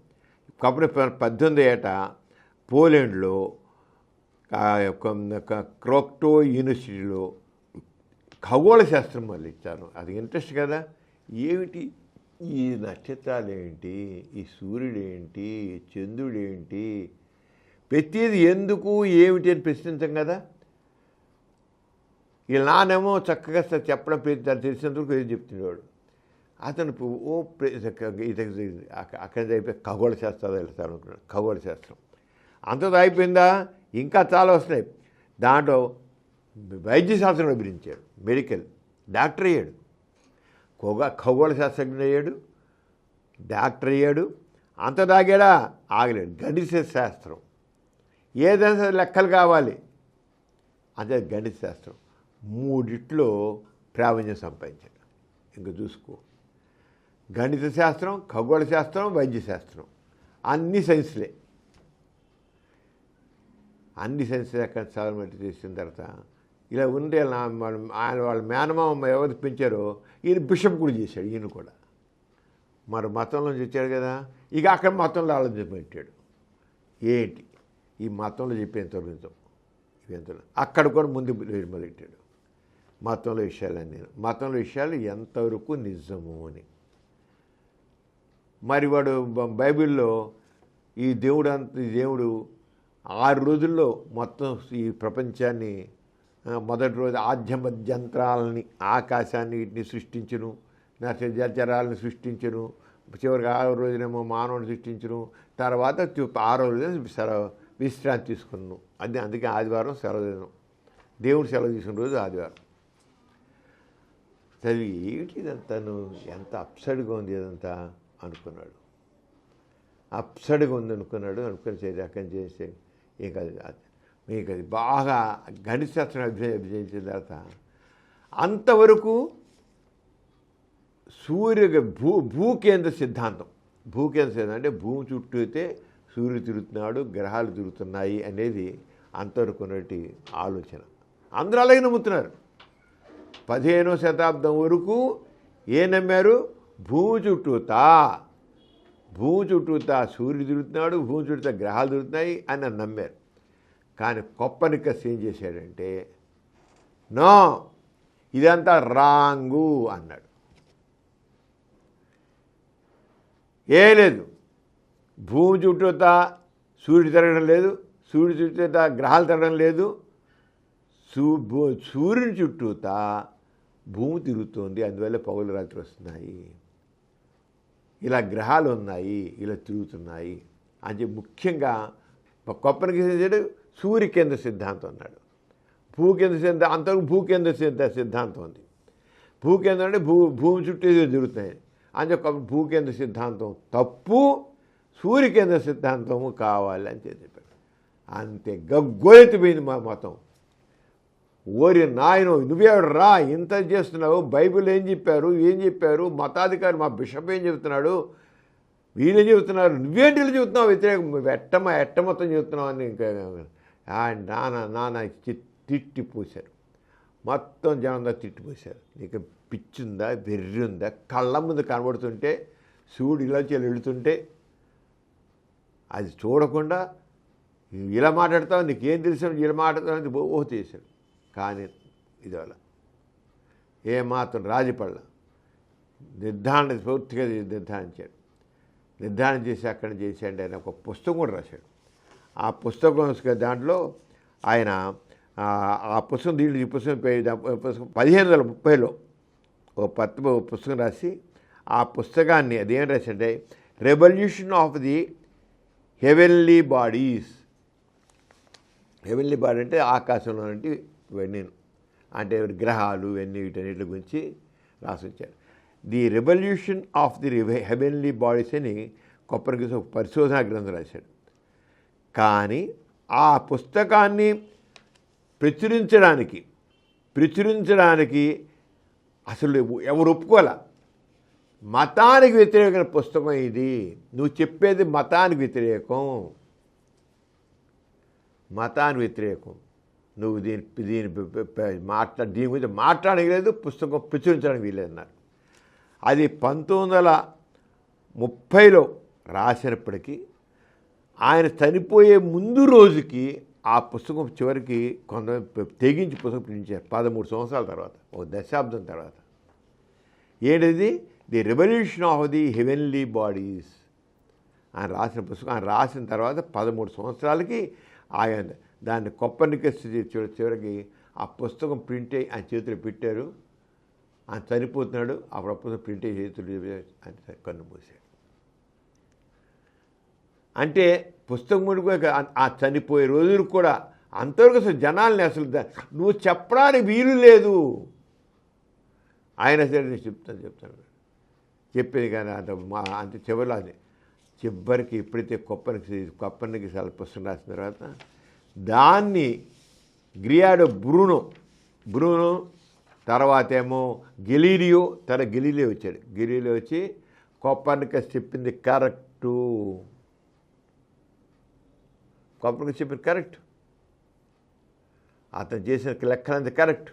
కాబట్టి 18 ఏట పోలాండ్లో క్రోక్టో యూనివర్సిటీలో ఖగోళ శాస్త్రం మళ్ళీ ఇచ్చాను. అది ఇంట్రెస్ట్ కదా. ఏమిటి ఈ నక్షత్రాలు ఏంటి, ఈ సూర్యుడు ఏంటి, చంద్రుడు ఏంటి, ప్రతిది ఎందుకు ఏమిటి అని ప్రశ్నించాం కదా. వీళ్ళ నానేమో చక్కగా చెప్పడం తెలిసినందుకు ఏం చెప్తుండేవాడు. అతను అక్కడ అయిపోయి ఖగోళ శాస్త్రాలు వెళ్తాను అనుకున్నాడు. ఖగోళ శాస్త్రం అంతతో అయిపోయిందా? ఇంకా చాలా వస్తున్నాయి. దాంట్లో వైద్యశాస్త్రం అభివరించాడు, మెడికల్ డాక్టర్ అయ్యాడు, ఖగోళ శాస్త్రజ్ఞుడు అయ్యాడు, డాక్టర్ అయ్యాడు. అంత దాగాడా ఆగలేడు. గణిత శాస్త్రం, ఏదైనా లెక్కలు కావాలి అంతే. గణిత శాస్త్రం 3 ప్రావీణ్యం సంపాదించాడు. ఇంకా చూసుకో, గణిత శాస్త్రం, ఖగోళ శాస్త్రం, వైద్యశాస్త్రం, అన్ని సైన్స్లే. అన్ని సైన్స్లే అక్కడ చదవమట్టి చేసిన తర్వాత ఇలా ఉండే ఆయన వాళ్ళ మేనమామ ఎవరు పెంచారో ఈయన బిషప్ కూడా చేశాడు. ఈయన కూడా మరి మతంలోంచి వచ్చాడు కదా. ఇక అక్కడ మతంలో ఆలోచన పెట్టాడు. ఏంటి ఈ మతంలో చెప్పేంత ఇవేంత అక్కడ కూడా ముందు మొదలెట్టాడు. మతంలో విషయాలు ఎంతవరకు నిజము అని. మరి వాడు బైబిల్లో ఈ దేవుడు 6 రోజుల్లో మొత్తం ఈ ప్రపంచాన్ని మొదటి రోజు ఆద్యమధ్యంతరాలని ఆకాశాన్ని వీటిని సృష్టించును, జలచరాలను సృష్టించును, చివరికి 6వ రోజునేమో మానవుని సృష్టించును, తర్వాత 6వ రోజున విశ్రాంతి తీసుకున్నాను. అందుకే ఆదివారం సెలవు దినం, దేవుడు సెలవు తీసుకున్న రోజు ఆదివారం. సరే ఏమిటి ఇదంతా, ఎంత అప్సైడ్గా ఉంది ఇదంతా అనుకున్నాడు. అప్సైడ్గా ఉంది అనుకుని రకం చేస్తే ఇక మీకు అది బాగా గణిత శాస్త్రం అభ్యసించిన తర్వాత అంతవరకు భూకేంద్ర సిద్ధాంతం అంటే భూమి చుట్టూ అయితే సూర్యుడు తిరుగుతున్నాడు, గ్రహాలు తిరుగుతున్నాయి అనేది అంతవరకు ఉన్నటి ఆలోచన. అందరూ అలాగే నమ్ముతున్నారు. 15వ శతాబ్దం వరకు నమ్మారు? భూమి చుట్టూతా సూర్యుడు తిరుగుతున్నాడు, భూమి చుట్టూతా గ్రహాలు తిరుగుతున్నాయి అని నమ్మారు. కానీ కోపర్నికస్ ఏం చేశాడంటే, నో, ఇదంతా రాంగు అన్నాడు. లేదు, భూమి చుట్టూతా సూర్యుడు తిరగడం లేదు, సూర్యుడి చుట్టూతా గ్రహాలు తిరగడం లేదు, సూర్యుని చుట్టూతా భూమి తిరుగుతుంది, అందువల్ల పగలు రాత్రి వస్తున్నాయి, ఇలా గ్రహాలు ఉన్నాయి, ఇలా తిరుగుతున్నాయి అని ముఖ్యంగా కోపర్నికస్ సూర్యకేంద్ర సిద్ధాంతం అన్నాడు. భూకేంద్ర సిద్ధాంతం, అంతవరకు భూకేంద్ర సిద్ధాంతం ఉంది. భూకేంద్రం అంటే భూమి చుట్టూ తిరుగుతున్నాయి అని భూకేంద్ర సిద్ధాంతం తప్పు, సూర్యకేంద్ర సిద్ధాంతము కావాలి అని చెప్పాడు. అంతే గగ్గోలెత్తిపోయింది మా మతం. ఓరి నాయనో, నువ్వేవాడు రా, ఇంత చేస్తున్నావు, బైబిల్ ఏం చెప్పారు, మతాధికారి మా బిషప్ ఏం చెబుతున్నాడు, వీళ్ళేం చెబుతున్నారు, నువ్వేంటి వీళ్ళు చెబుతున్నావు వ్యతిరేకం, ఎట్ట మొత్తం చెబుతున్నావు అని ఇంకా నాన్న తిట్టిపోశారు. మొత్తం జనంగా తిట్టిపోశారు. నీకు పిచ్చుందా, వెర్రి ఉందా, కళ్ళ ముందు కనబడుతుంటే సూర్యుడు ఇలా వెళుతుంటే అది చూడకుండా ఇలా మాట్లాడతావు, నీకేం తెలుసు ఇలా మాట్లాడతావు ఓహ్ చేశాడు. కానీ ఇదివల్ల ఏమాత్రం రాజీపళ్ళ పూర్తిగా నిర్ధారించాడు. నిర్ధారణ చేసి అక్కడ చేశాడు. ఆయన ఒక పుస్తకం కూడా రాశాడు. ఆ పుస్తకం దాంట్లో ఆయన ఆ పుస్తకం ఈ పుస్తకం 1530లో ఒక పుస్తకం రాసి ఆ పుస్తకాన్ని అదేం రాశాడంటే revolution of the heavenly bodies. Heavenly body అంటే ఆకాశంలో ఇవన్నీ అంటే గ్రహాలు ఇవన్నీ వీటన్నిటి గురించి రాసిచ్చారు. The revolution of the heavenly bodies అని కోపర్నికస్ ఒక పరిశోధనా గ్రంథం రాశాడు. కానీ ఆ పుస్తకాన్ని ప్రచురించడానికి అసలు ఎవరు ఒప్పుకోలే. మతానికి వ్యతిరేకమైన పుస్తకం ఇది, నువ్వు చెప్పేది మతానికి వ్యతిరేకం, నువ్వు దీని గురించి మాట్లాడడానికి లేదు, పుస్తకం ప్రచురించడానికి వీలేదన్నారు. అది 1930లో రాసినప్పటికీ ఆయన చనిపోయే ముందు రోజుకి ఆ పుస్తకం చివరికి కొంత తెగించి పుస్తకం ప్రించారు. 13 సంవత్సరాల తర్వాత, ఒక దశాబ్దం తర్వాత. ఏంటిది? The revolution of the heavenly bodies ఆయన రాసిన పుస్తకం. ఆయన రాసిన తర్వాత 13 సంవత్సరాలకి ఆయన దాన్ని కోపర్నికస్ చివరికి ఆ పుస్తకం ప్రింట్ అయ్యి ఆయన చేతులు పెట్టారు. ఆయన చనిపోతున్నాడు, అప్పుడు పుస్తకం ప్రింట్ అయ్యి చేతులు ఆయన కన్ను మూసాడు. అంటే పుస్తకం ఆ చనిపోయే రోజులు కూడా అంతవరకు అసలు జనాల్ని అసలు నువ్వు చెప్పడానికి వీలు లేదు. ఆయన సరే నేను చెప్తాను చెప్పేది కానీ అంత చివరిలో అది చివరికి ఎప్పుడైతే కోపర్నికస్ పుస్తకం రాసిన తర్వాత దాన్ని గ్రియాడో బ్రూనో తర్వాత ఏమో గెలీలియో వచ్చాడు. గెలీలియో వచ్చి కోపర్నికస్ చెప్పింది కరెక్టు, కోపర్నికస్ చెప్పింది కరెక్ట్, అతను చేసిన లెక్కలంత కరెక్ట్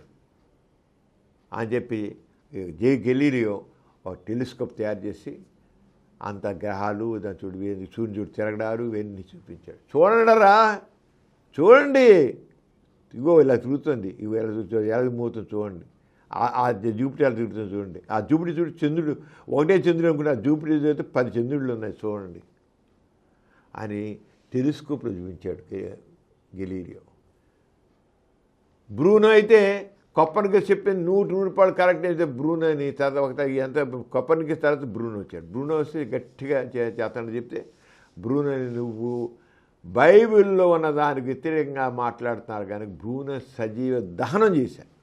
అని చెప్పి గెలీలియో ఒక టెలిస్కోప్ తయారు చేసి అంత గ్రహాలు దాని సూర్యుని చూడు తిరగడాలు ఇవన్నీ చూపించాడు. చూడండి ఇగో ఇలా తిరుగుతుంది, ఇవి ఎలా చూస్తుంది, ఎలా మూతుంది చూడండి, ఆ జూపిటర్ ఎలా తిరుగుతుంది చూడండి, ఆ జూపిటర్ చూడు చంద్రుడు ఒకటే చంద్రుడు అనుకుంటే ఆ జూపిటర్ అయితే 10 చంద్రుళ్ళు ఉన్నాయి చూడండి అని టెలిస్కోప్లో చూపించాడు గెలీలియో. బ్రూనో అయితే కొప్పర్నికస్ చెప్పింది 100% కరెక్ట్ అయితే బ్రూనో అని తర్వాత ఎంత కొప్పర్నికస్ తర్వాత బ్రూనో వచ్చాడు. బ్రూనో వస్తే గట్టిగా చేస్తానని చెప్తే బ్రూనోని నువ్వు బైబిల్లో ఉన్న దానికి వ్యతిరేకంగా మాట్లాడుతున్నారు కానీ బ్రూనో సజీవ దహనం చేశారు.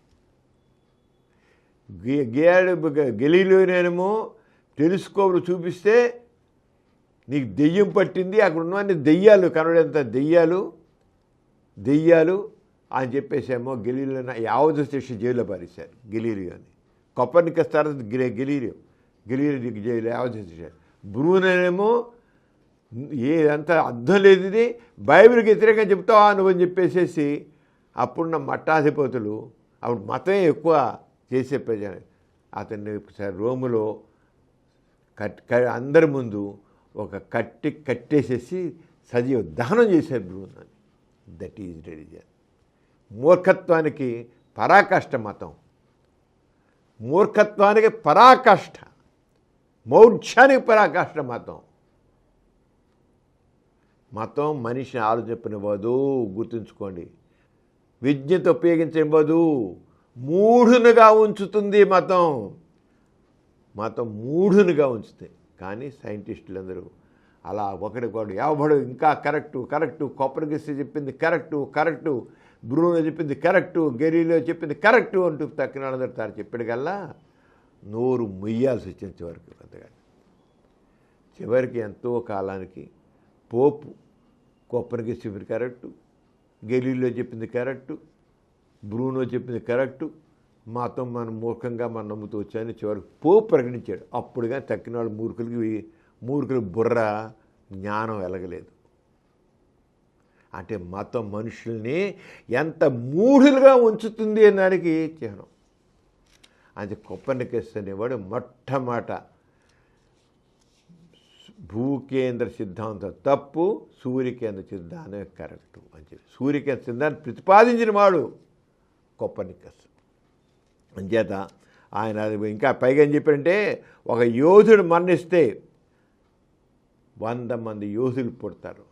గెలీలియోనేమో టెలిస్కోప్లు చూపిస్తే నీకు దెయ్యం పట్టింది, అక్కడ ఉన్నవన్నీ దెయ్యాలు కనబడేంత దెయ్యాలు అని చెప్పేసేమో గెలీలియో యావత్ శిక్ష జైల్లో పారేశారు గెలీలియోని. కొప్పర్నికస్ తర్వాత గెలీలియో జైలు యావత్ శిక్ష. బ్రూనోనేమో ఏదంతా అర్థం లేదు, ఇది బైబిల్కి వ్యతిరేకంగా చెప్తావా నువ్వు అని చెప్పేసేసి అప్పుడున్న మఠాధిపతులు అప్పుడు మతమే ఎక్కువ చేసే ప్రజలు అతన్ని రోములో అందరి ముందు ఒక కట్టేసేసి సజీవ దహనం చేశారు బ్రూనోని. That is religion. మూర్ఖత్వానికి పరాకాష్ట మతం, మూర్ఖత్వానికి పరాకాష్ట, మౌఢ్యానికి పరాకాష్ట మతం. మతం మనిషిని ఆలోచింపనివ్వదు, గుర్తుంచుకోండి. విజ్ఞత ఉపయోగించనివ్వదు, మూఢునిగా ఉంచుతుంది మతం. మూఢునిగా ఉంచుతాయి. కానీ సైంటిస్టులందరూ అలా ఒకటికొకటి ఎవడు ఇంకా కరెక్టు కొప్పర్నికస్ చెప్పింది కరెక్టు బ్రూనో చెప్పింది కరెక్టు గెలీలియో చెప్పింది కరెక్టు అంటూ తక్కిన వాళ్ళందరూ తాను చెప్పాడుకల్లా నోరు ముయ్యాల్సి వచ్చింది చివరికి. అంతగా చివరికి ఎంతో కాలానికి పోపు కొప్పర్నికస్ చెప్పింది కరెక్టు, గెలీలియో చెప్పింది కరెక్టు, బ్రూనో చెప్పింది కరెక్టు, మతం మనం మూర్ఖంగా మనం నమ్ముతూ వచ్చాయని చివరికి పోపు ప్రకటించాడు. అప్పుడు కానీ తక్కిన వాళ్ళు మూర్ఖులు బుర్ర జ్ఞానం వెలగలేదు. అంటే మతం మనుషుల్ని ఎంత మూఢులుగా ఉంచుతుంది అనే దానికి చిహ్నం. అంటే కొప్పర్నికస్ అనేవాడు మొట్టమొదట భూకేంద్ర సిద్ధాంతం తప్పు, సూర్యకేంద్ర సిద్ధాంతం కరెక్టు అని చెప్పి సూర్యకేంద్ర సిద్ధాంతం ప్రతిపాదించిన వాడు కొప్పర్నికస్. అంచేత ఆయన ఇంకా పైగా ఏం చెప్పారంటే ఒక యోధుడు మరణిస్తే 100 మంది యోధులు పుడతారు,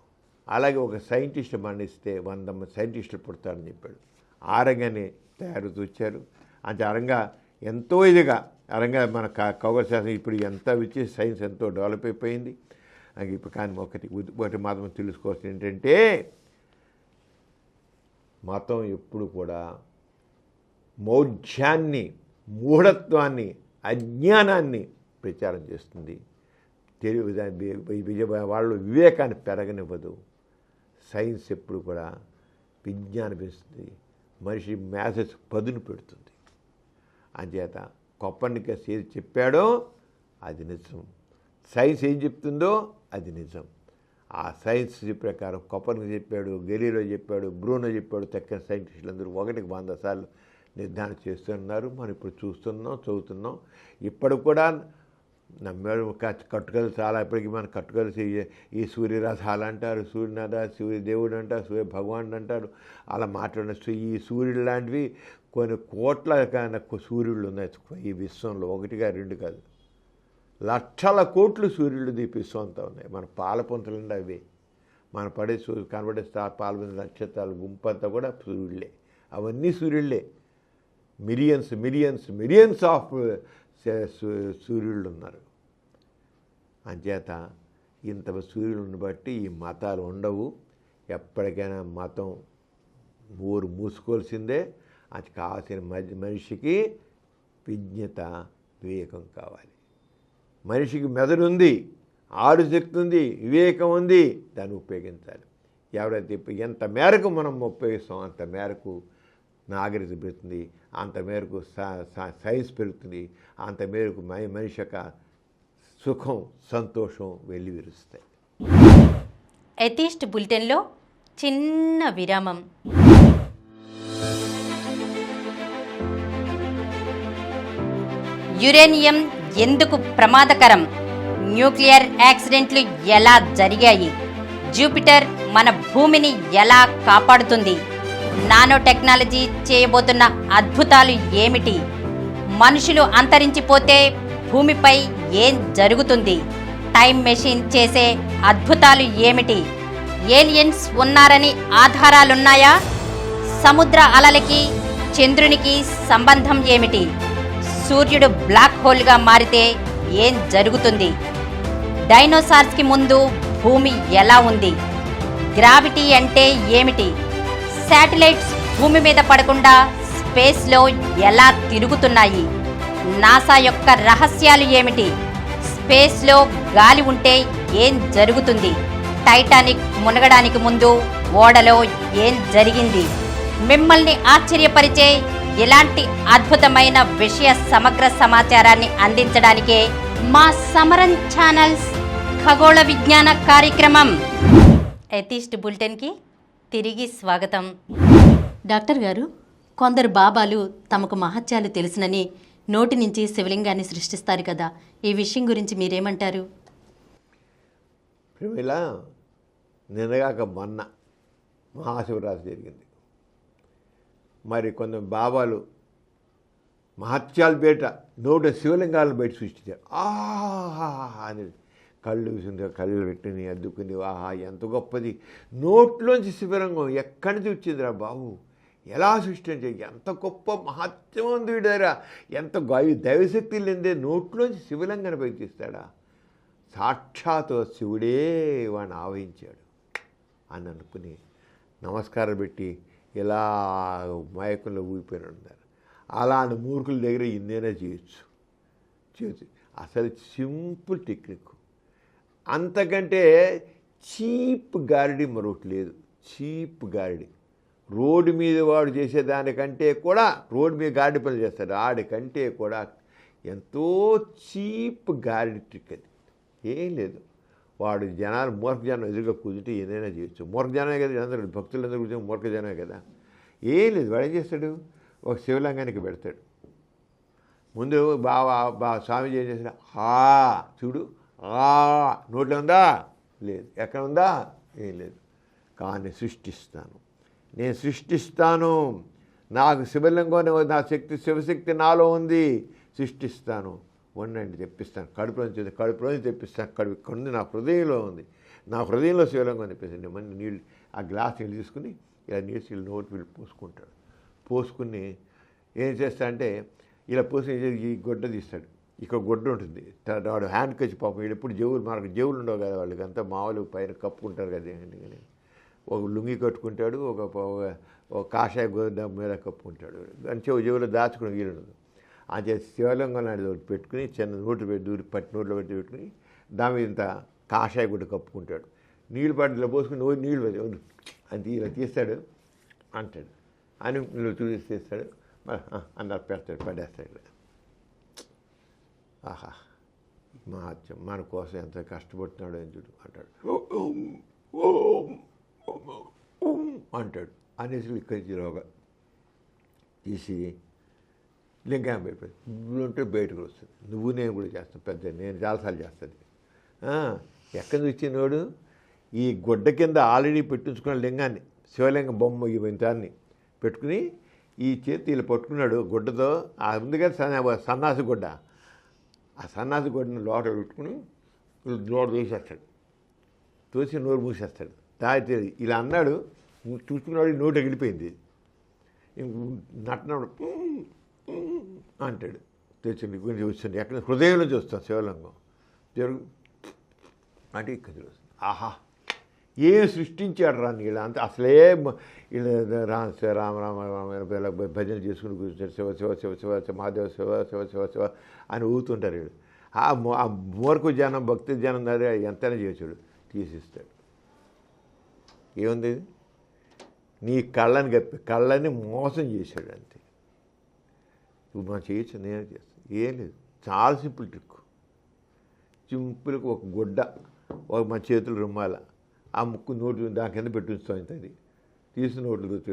అలాగే ఒక సైంటిస్ట్ మరణిస్తే 100 మంది సైంటిస్టులు పుడతారని చెప్పాడు. ఆ రంగాన్ని తయారు వచ్చారు. అంటే ఆ రంగా ఎంతో ఇదిగా అరంగా మన ఖగోళ శాస్త్రం ఇప్పుడు ఎంత వచ్చి సైన్స్ ఎంతో డెవలప్ అయిపోయింది. ఇప్పుడు కానీ ఒకటి మాత్రం తెలుసుకోవాల్సింది ఏంటంటే మతం ఎప్పుడు కూడా మౌఢ్యాన్ని, మూఢత్వాన్ని, అజ్ఞానాన్ని ప్రచారం చేస్తుంది. వాళ్ళు వివేకాన్ని పెరగనివ్వదు. సైన్స్ ఎప్పుడు కూడా విజ్ఞానం పెంచుతుంది, మనిషి మ్యాథ్స్ పదును పెడుతుంది. అంచేత కొప్పర్నికస్ ఏది చెప్పాడో అది నిజం, సైన్స్ ఏం చెప్తుందో అది నిజం. ఆ సైన్స్ ప్రకారం కొప్పర్నికస్ చెప్పాడు, గెలీలియో చెప్పాడు, బ్రూనో చెప్పాడు. తక్కిన సైంటిస్టులు అందరూ 100 సార్లు నిర్ధారణ చేస్తున్నారు. మనం ఇప్పుడు చూస్తున్నాం, చదువుతున్నాం. ఇప్పుడు కూడా నమ్మాడు. కట్టుకలు చాలా ఇప్పటికీ మన కట్టుకలు ఈ సూర్యరథాలు అంటారు, సూర్యనాథ, సూర్యదేవుడు అంటారు, సూర్య భగవానుడు అంటారు. అలా మాట్లాడిన ఈ సూర్యుడు లాంటివి కొన్ని కోట్ల సూర్యుళ్ళు ఉన్నాయి ఈ విశ్వంలో. 1 కాదు 2 కాదు, లక్షల కోట్లు సూర్యుళ్ళు ఈ విశ్వం అంతా ఉన్నాయి. మన పాలపుంతలుండి అవి మన పడే కనబడే పాలపుంత నక్షత్రాల గుంపంతా కూడా సూర్యుళ్ళే. అవన్నీ సూర్యుళ్ళే. మిలియన్స్ ఆఫ్ సూర్యుళ్ళు ఉన్నారు. అంచేత ఇంత సూర్యులను బట్టి ఈ మతాలు ఉండవు. ఎప్పటికైనా మతం ఊరు మూసుకోవాల్సిందే. అది కావాల్సిన మనిషికి విజ్ఞత, వివేకం కావాలి. మనిషికి మెదడు ఉంది, ఆరుశక్తి ఉంది, వివేకం ఉంది, దాన్ని ఉపయోగించాలి. ఎవరైతే ఎంత మేరకు మనం ఉపయోగిస్తాం అంత మేరకు నాగరికత పెరుగుతుంది, అంత మేరకు సైన్స్ పెరుగుతుంది, అంత మేరకు మనిషి యొక్క సుఖం, సంతోషం వెల్లివిరుస్తాయి. ఎథీస్ట్ బులెటిన్లో చిన్న విరామం. యురేనియం ఎందుకు ప్రమాదకరం? న్యూక్లియర్ యాక్సిడెంట్లు ఎలా జరిగాయి? జూపిటర్ మన భూమిని ఎలా కాపాడుతుంది? నానో టెక్నాలజీ చేయబోతున్న అద్భుతాలు ఏమిటి? మనుషులు అంతరించిపోతే భూమిపై ఏం జరుగుతుంది? టైం మెషిన్ చేసే అద్భుతాలు ఏమిటి? ఏలియన్స్ ఉన్నారని ఆధారాలున్నాయా? సముద్ర అలలకి చంద్రునికి సంబంధం ఏమిటి? సూర్యుడు బ్లాక్ హోల్గా మారితే ఏం జరుగుతుంది? డైనోసార్స్కి ముందు భూమి ఎలా ఉంది? గ్రావిటీ అంటే ఏమిటి? శాటిలైట్స్ భూమి మీద పడకుండా స్పేస్లో ఎలా తిరుగుతున్నాయి? నాసా యొక్క రహస్యాలు ఏమిటి? స్పేస్లో గాలి ఉంటే ఏం జరుగుతుంది? టైటానిక్ మునగడానికి ముందు ఓడలో ఏం జరిగింది? మిమ్మల్ని ఆశ్చర్యపరిచే ఇలాంటి అద్భుతమైన విషయ సమగ్ర సమాచారాన్ని అందించడానికే మా సమరన్ ఛానల్స్ ఖగోళ విజ్ఞాన కార్యక్రమం ఎథిస్ట్ బులెటిన్కి తిరిగి స్వాగతం. డాక్టర్ గారు, కొందరు బాబాలు తమకు మహత్యాలు తెలుసునని నోటి నుంచి శివలింగాన్ని సృష్టిస్తారు కదా, ఈ విషయం గురించి మీరేమంటారు? ఇలా నిన్నగాక మొన్న మహాశివరాత్రి జరిగింది. మరి కొంత బాబాలు మహత్యాలు బయట నోట శివలింగాలను బయట సృష్టించారు. ఆహా అని కళ్ళు పెట్టుకుని అద్దుకుని, ఆహా ఎంత గొప్పది, నోట్లోంచి శివలింగం ఎక్కడి నుంచి వచ్చిందిరా బాబు, ఎలా సృష్టించారు, ఎంత గొప్ప మహత్యం ఉంది వీడారా, ఎంత దైవశక్తి లేదే నోట్లోంచి శివలింగాన్ని బయట తీస్తాడా, సాక్షాత్ శివుడే వాడిని ఆవహించాడు అని అనుకుని నమస్కారం పెట్టి ఇలా మైకుల్లో ఊగిపోయిన ఉన్నారు. అలాంటి మూర్ఖుల దగ్గర ఇన్నేనా చేయొచ్చు. అసలు సింపుల్ టెక్నిక్, అంతకంటే చీప్ గారిడి మరొకటి లేదు. చీప్ గారిడి రోడ్డు మీద వాడు చేసేదానికంటే కూడా, రోడ్డు మీద గాడి పనులు చేస్తాడు ఆడికంటే కూడా ఎంతో చీప్ గారిడి ట్రిక్ అది. ఏం లేదు, వాడు జనాలు మూర్ఖ జనం ఎదురుగా కూర్చుంటే ఏదైనా చేయొచ్చు. మూర్ఖ జనమే కదా, అందరూ భక్తులందరూ కూర్చొని మూర్ఖ జనమే కదా. ఏం లేదు, వాడు ఏం చేస్తాడు, ఒక శివలింగానికి పెడతాడు. ముందు బాగా స్వామీజీ ఏం చేస్తాడు, చూడు నోట్లో ఉందా, లేదు, ఎక్కడ ఉందా, ఏం లేదు, కానీ నేను సృష్టిస్తాను, నాకు శివలింగం, నా శివశక్తి నాలో ఉంది, సృష్టిస్తాను, ఉండండి తెప్పిస్తాను, కడుపులోంచి తెప్పిస్తాను, ఇక్కడ ఉంది, నా హృదయంలో ఉంది, నా హృదయంలో శివలింగం తెప్పిస్తాను. మళ్ళీ నీళ్ళు ఆ గ్లాస్ నీళ్ళు తీసుకుని ఇలా నీళ్ళు నోటి వీళ్ళు పోసుకుని ఏం చేస్తా అంటే ఇలా పోసుకుని ఈ గొడ్డ తీస్తాడు. ఇక్కడ గొడ్డ ఉంటుంది, వాడు హ్యాండ్ కచ్చి పాపం వీళ్ళు ఎప్పుడు మనకు జేవులు ఉండవు కదా, వాళ్ళకి అంతా మామూలు పైన కప్పుకుంటారు కదా, కానీ ఒక లుంగి కట్టుకుంటాడు, ఒక కాషాయ గొడ్డ మీద కప్పుకుంటాడు, అని జేవులో దాచుకుని వీలుండదు. అది శివలింగం లాంటిది ఒకటి పెట్టుకుని చిన్న నోట్లు పెట్టి నోట్లో పెట్టుకుని దాని మీద ఇంత కాషాయ గుడ్డ కప్పుకుంటాడు. నీళ్ళు పట్టిలో పోసుకుని నీళ్ళు అది ఇలా తీస్తాడు అంటాడు అని తీస్తాడు, అన్నారు పెడతాడు, పడేస్తాడు. ఆహా మహత్యం, మన కోసం ఎంత కష్టపడుతున్నాడు అని చూడు అంటాడు, అంటాడు అనేసి ఇక్కడి నుంచి రోగా తీసి లింగం అయిపోయింది ఉంటే బయటకు వస్తుంది. నువ్వు నేను కూడా చేస్తాను, పెద్ద నేను చాలాసార్లు చేస్తుంది. ఎక్కడి నుంచి వచ్చినోడు ఈ గుడ్డ కింద ఆల్రెడీ పెట్టించుకున్న లింగాన్ని, శివలింగం బొమ్మ ఇవంతాన్ని పెట్టుకుని ఈ చేతి ఇలా పట్టుకున్నాడు గుడ్డతో. ఉంది కదా సన్నాసి గుడ్డ, ఆ సన్నాసి గుడ్డని లోట పెట్టుకుని నోరు తీసేస్తాడు, తోసి నోరు మూసేస్తాడు. తాగితే ఇలా అన్నాడు, చూసుకున్నాడు, నోట వెళ్ళిపోయింది. నట్టినాడు అంటాడు, తెచ్చింది గురించి వచ్చింది, ఎక్కడ హృదయంలో చూస్తాం శివలింగం జరుగు అంటే ఇక్కడ చూస్తుంది. ఆహా ఏం సృష్టించాడు రా నీళ్ళ అంత, అసలే రామ రామ రామ భజన చేసుకుని కూర్చుంటారు, శివ శివ శివ శివ మహాదేవ శివ శివ శివ శివ అని ఊగుతుంటారు వీడు. ఆ మూర్ఖ జనం భక్తి జనం దగ్గర ఎంతైనా చేసాడు, తీసిస్తాడు. ఏముంది, నీ కళ్ళని మోసం చేశాడు అంతే. నువ్వు మనం చేయొచ్చు, నేనే చేస్తాను, ఏం లేదు, చాలా సింపుల్ ట్రిక్. సింపుల్గా ఒక గుడ్డ, ఒక మన చేతులు రుమ్మాల, ఆ ముక్కు నోటు దాని కింద పెట్టుంచుతాం ఇంత, అది తీసి నోట్లు గుర్తు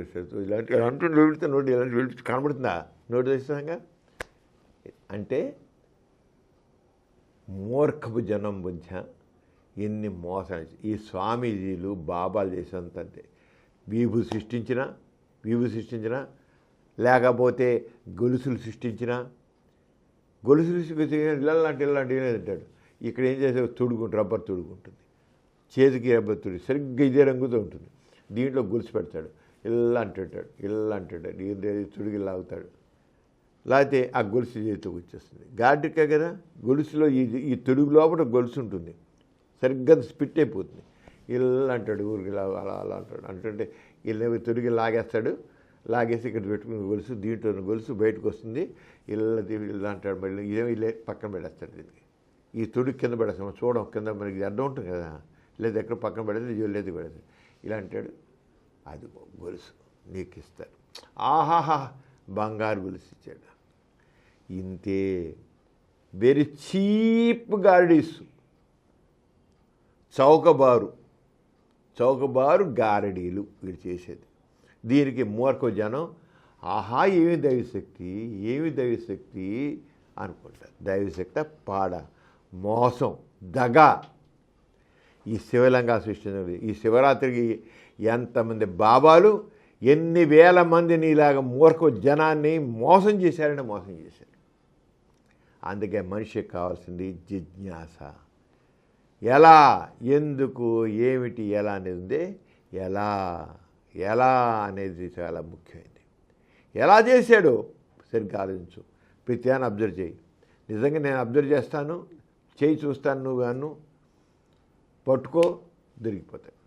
ఇలాంటి అంటుండే వెళితే నోటు ఇలాంటి వెళితే కనబడుతుందా నోటు తెస్తాగా. అంటే మూర్ఖపు జనం మధ్య ఎన్ని మోసాలు. ఈ స్వామీజీలు బాబాలు చేసేంతంతే, వీభు సృష్టించిన లేకపోతే గొలుసులు సృష్టించిన, గొలుసులు ఇలాంటి తింటాడు. ఇక్కడ ఏం చేసే రబ్బర్ తొడుగుంటుంది, చేతికి రబ్బర్ తొడుగు సరిగ్గా ఇదే రంగుతో ఉంటుంది, దీంట్లో గొలుసు పెడతాడు. ఇలా అంటుంటాడు ఈ తుడిగి లాగుతాడు, లేకపోతే ఆ గొలుసు చేతికి వచ్చేస్తుంది. గాడికే కదా గొలుసులో ఈ తుడుగు లోపల గొలుసు ఉంటుంది, సరిగ్గా స్పిట్ అయిపోతుంది. ఇలా అంటాడు ఊరికి అలా అంటాడు. అంటుంటే ఇలా తుడిగి లాగేస్తాడు, లాగేసి ఇక్కడ పెట్టుకుని గొలుసు, దీంట్లో గొలుసు బయటకు వస్తుంది. ఇలా అంటాడు, మళ్ళీ ఇదేమి ఇలా పక్కన పెట్టేస్తాడు. దీనికి ఈ తుడికి కింద పడేస్తాం, చూడం కింద మనకి అడ్డం ఉంటుంది కదా, లేదా ఎక్కడ పక్కన పడేది లేదు పడేది. ఇలా అంటాడు, అది గొలుసు నీకు ఇస్తారు. ఆహాహా, బంగారు గొలుసు ఇచ్చాడు. ఇంతే, వెరీ చీప్ గారడీస్, చౌకబారు గారడీలు వీడు చేసేది. దీనికి మూర్ఖ జనం ఆహా ఏమి దైవశక్తి అనుకుంటారు. దైవశక్తి పాడ, మోసం, దగ. ఈ శివలింగా సృష్టించినది. ఈ శివరాత్రికి ఎంతమంది బాబాలు ఎన్ని వేల మందిని ఇలాగ మూర్ఖ జనాన్ని మోసం చేశారు. అందుకే మనిషికి కావాల్సింది జిజ్ఞాస. ఎలా, ఎందుకు, ఏమిటి, ఎలా అనేది ఉంది. ఎలా అనేది చాలా ముఖ్యమైనది. ఎలా చేశాడో సరిగ్గా ఆలోచించు, ప్రతిదాన్ని అబ్జర్వ్ చేయి. నిజంగా నేను అబ్జర్వ్ చేస్తాను, చేయి చూస్తాను, నువ్వు గాను పట్టుకో, దొరికిపోతాయి.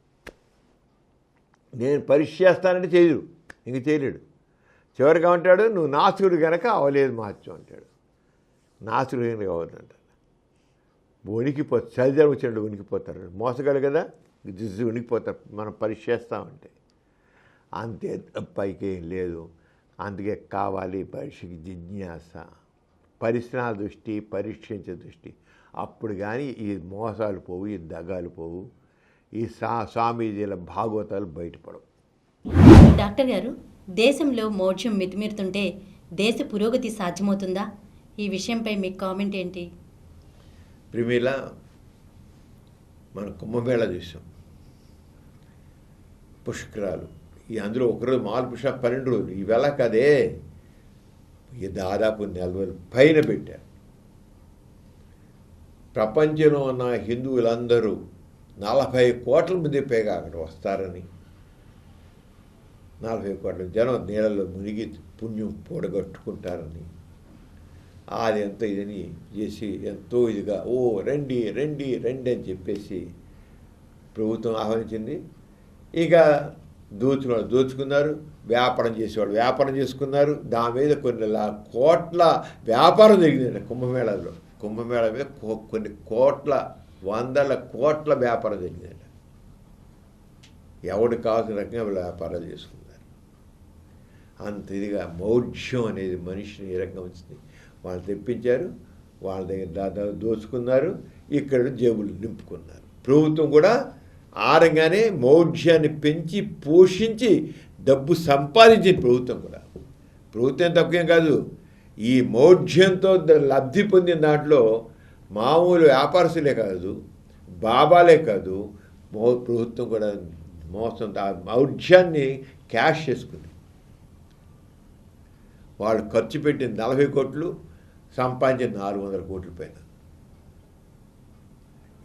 నేను పరీక్ష చేస్తానంటే చేయడు, ఇంక చేయలేడు. చివరికి ఏమంటాడు, నువ్వు నాస్తికుడు కనుక అవలేదు మహత్యం అంటాడు. నాస్తికుడు కనుక అవ్వదంటాడు. వణికిపోతారు, చలిజరం వచ్చినట్టు వణికిపోతారు. మోసగాడు కదా, వణికిపోతారు మనం పరీక్ష చేస్తామంటే. అంతే, పైకి ఏం లేదు. అందుకే కావాలి పరీక్షకి జిజ్ఞాస, పరిశ్రమ దృష్టి, పరీక్షించే దృష్టి. అప్పుడు కానీ ఈ మోసాలు పోవు, ఈ దగాలు పోవు, ఈ స్వామీజీల భాగవతాలు బయటపడవు. డాక్టర్ గారు, దేశంలో మౌఢ్యం మితిమీరుతుంటే దేశ పురోగతి సాధ్యమవుతుందా? ఈ విషయంపై మీ కామెంట్ ఏంటి? ప్రిమిల, మన కుంభమేళ చూసాం, పుష్కరాలు. ఈ అందులో ఒకరోజు మాలు పుష్ప 12 రోజులు. ఈవేళ కదే దాదాపు 40 పైన పెట్టారు. ప్రపంచంలో ఉన్న హిందువులందరూ 40 కోట్ల మంది పైగా అక్కడ వస్తారని, 40 కోట్ల జనం నీళ్ళలో మునిగి పుణ్యం పూడగట్టుకుంటారని, అది ఎంతో ఇదని చేసి ఎంతో ఇదిగా రండి రండి రండి అని చెప్పేసి ప్రభుత్వం ఆహ్వానించింది. ఇక దోచుకున్నారు, వ్యాపారం చేసేవాడు వ్యాపారం చేసుకున్నారు. దాని మీద కొన్ని కోట్ల వ్యాపారం జరిగిందండి కుంభమేళాలో. కుంభమేళ మీద కొన్ని కోట్ల, 100 కోట్ల వ్యాపారం జరిగిందండి. ఎవడు కావాల్సిన రకంగా వ్యాపారాలు చేసుకున్నారు. అంత ఇదిగా మౌఢ్యం అనేది మనిషిని ఏ రకంగా వచ్చింది. వాళ్ళు తెప్పించారు, వాళ్ళ దగ్గర దాదాపు దోచుకున్నారు, ఇక్కడ జేబులు నింపుకున్నారు. ప్రభుత్వం కూడా ఆరంగానే మౌఢ్యాన్ని పెంచి పోషించి డబ్బు సంపాదించింది ప్రభుత్వం కూడా. ప్రభుత్వం తక్కువేం కాదు, ఈ మౌఢ్యంతో లబ్ధి పొందిన దాంట్లో మామూలు వ్యాపారస్తులే కాదు, బాబాలే కాదు, ప్రభుత్వం కూడా మోసం మౌఢ్యాన్ని క్యాష్ చేసుకుంది. వాళ్ళు ఖర్చు పెట్టిన 40 కోట్లు, సంపాదించిన 400 కోట్ల పైన.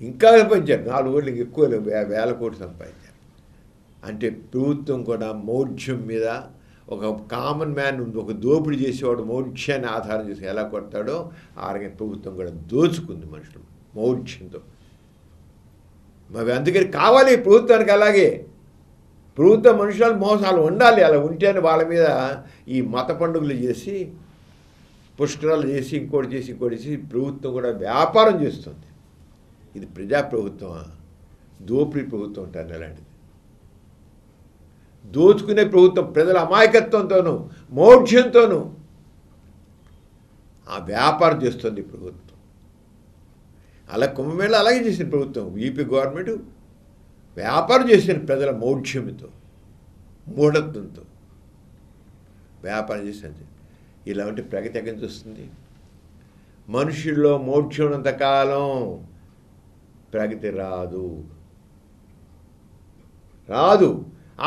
ఇంకా సంపాదించారు, 4 కోట్లు ఎక్కువ, 1000 కోట్లు సంపాదించారు. అంటే ప్రభుత్వం కూడా మౌఢ్యం మీద, ఒక కామన్ మ్యాన్ ఒక దోపిడీ చేసేవాడు మౌఢ్యాన్ని ఆధారం చేసి ఎలా కొడతాడో ఆరగే ప్రభుత్వం కూడా దోచుకుంది మనుషులు మౌఢ్యంతో. మరి అందుకని కావాలి ప్రభుత్వానికి. అలాగే ప్రభుత్వ మనుషులు మోసాలు ఉండాలి, అలా ఉంటేనే వాళ్ళ మీద ఈ మత పండుగలు చేసి, పుష్కరాలు చేసి, ఇంకోటి చేసి ప్రభుత్వం కూడా వ్యాపారం చేస్తుంది. ఇది ప్రజాప్రభుత్వమా? దోపిడీ ప్రభుత్వం అంటారు అలాంటిది. దోచుకునే ప్రభుత్వం, ప్రజల అమాయకత్వంతోనూ మౌఢ్యంతోనూ ఆ వ్యాపారం చేస్తుంది ప్రభుత్వం. అలా కుంభమేళ అలాగే చేసిన ప్రభుత్వం, యూపీ గవర్నమెంట్ వ్యాపారం చేసిన ప్రజల మౌఢ్యంతో, మూఢత్వంతో వ్యాపారం చేసింది. ఇలాంటి ప్రగతి ఎక్కడి నుంచి వస్తుంది? మనుషుల్లో మౌఢ్యం ఉన్నంతకాలం ప్రగతి రాదు.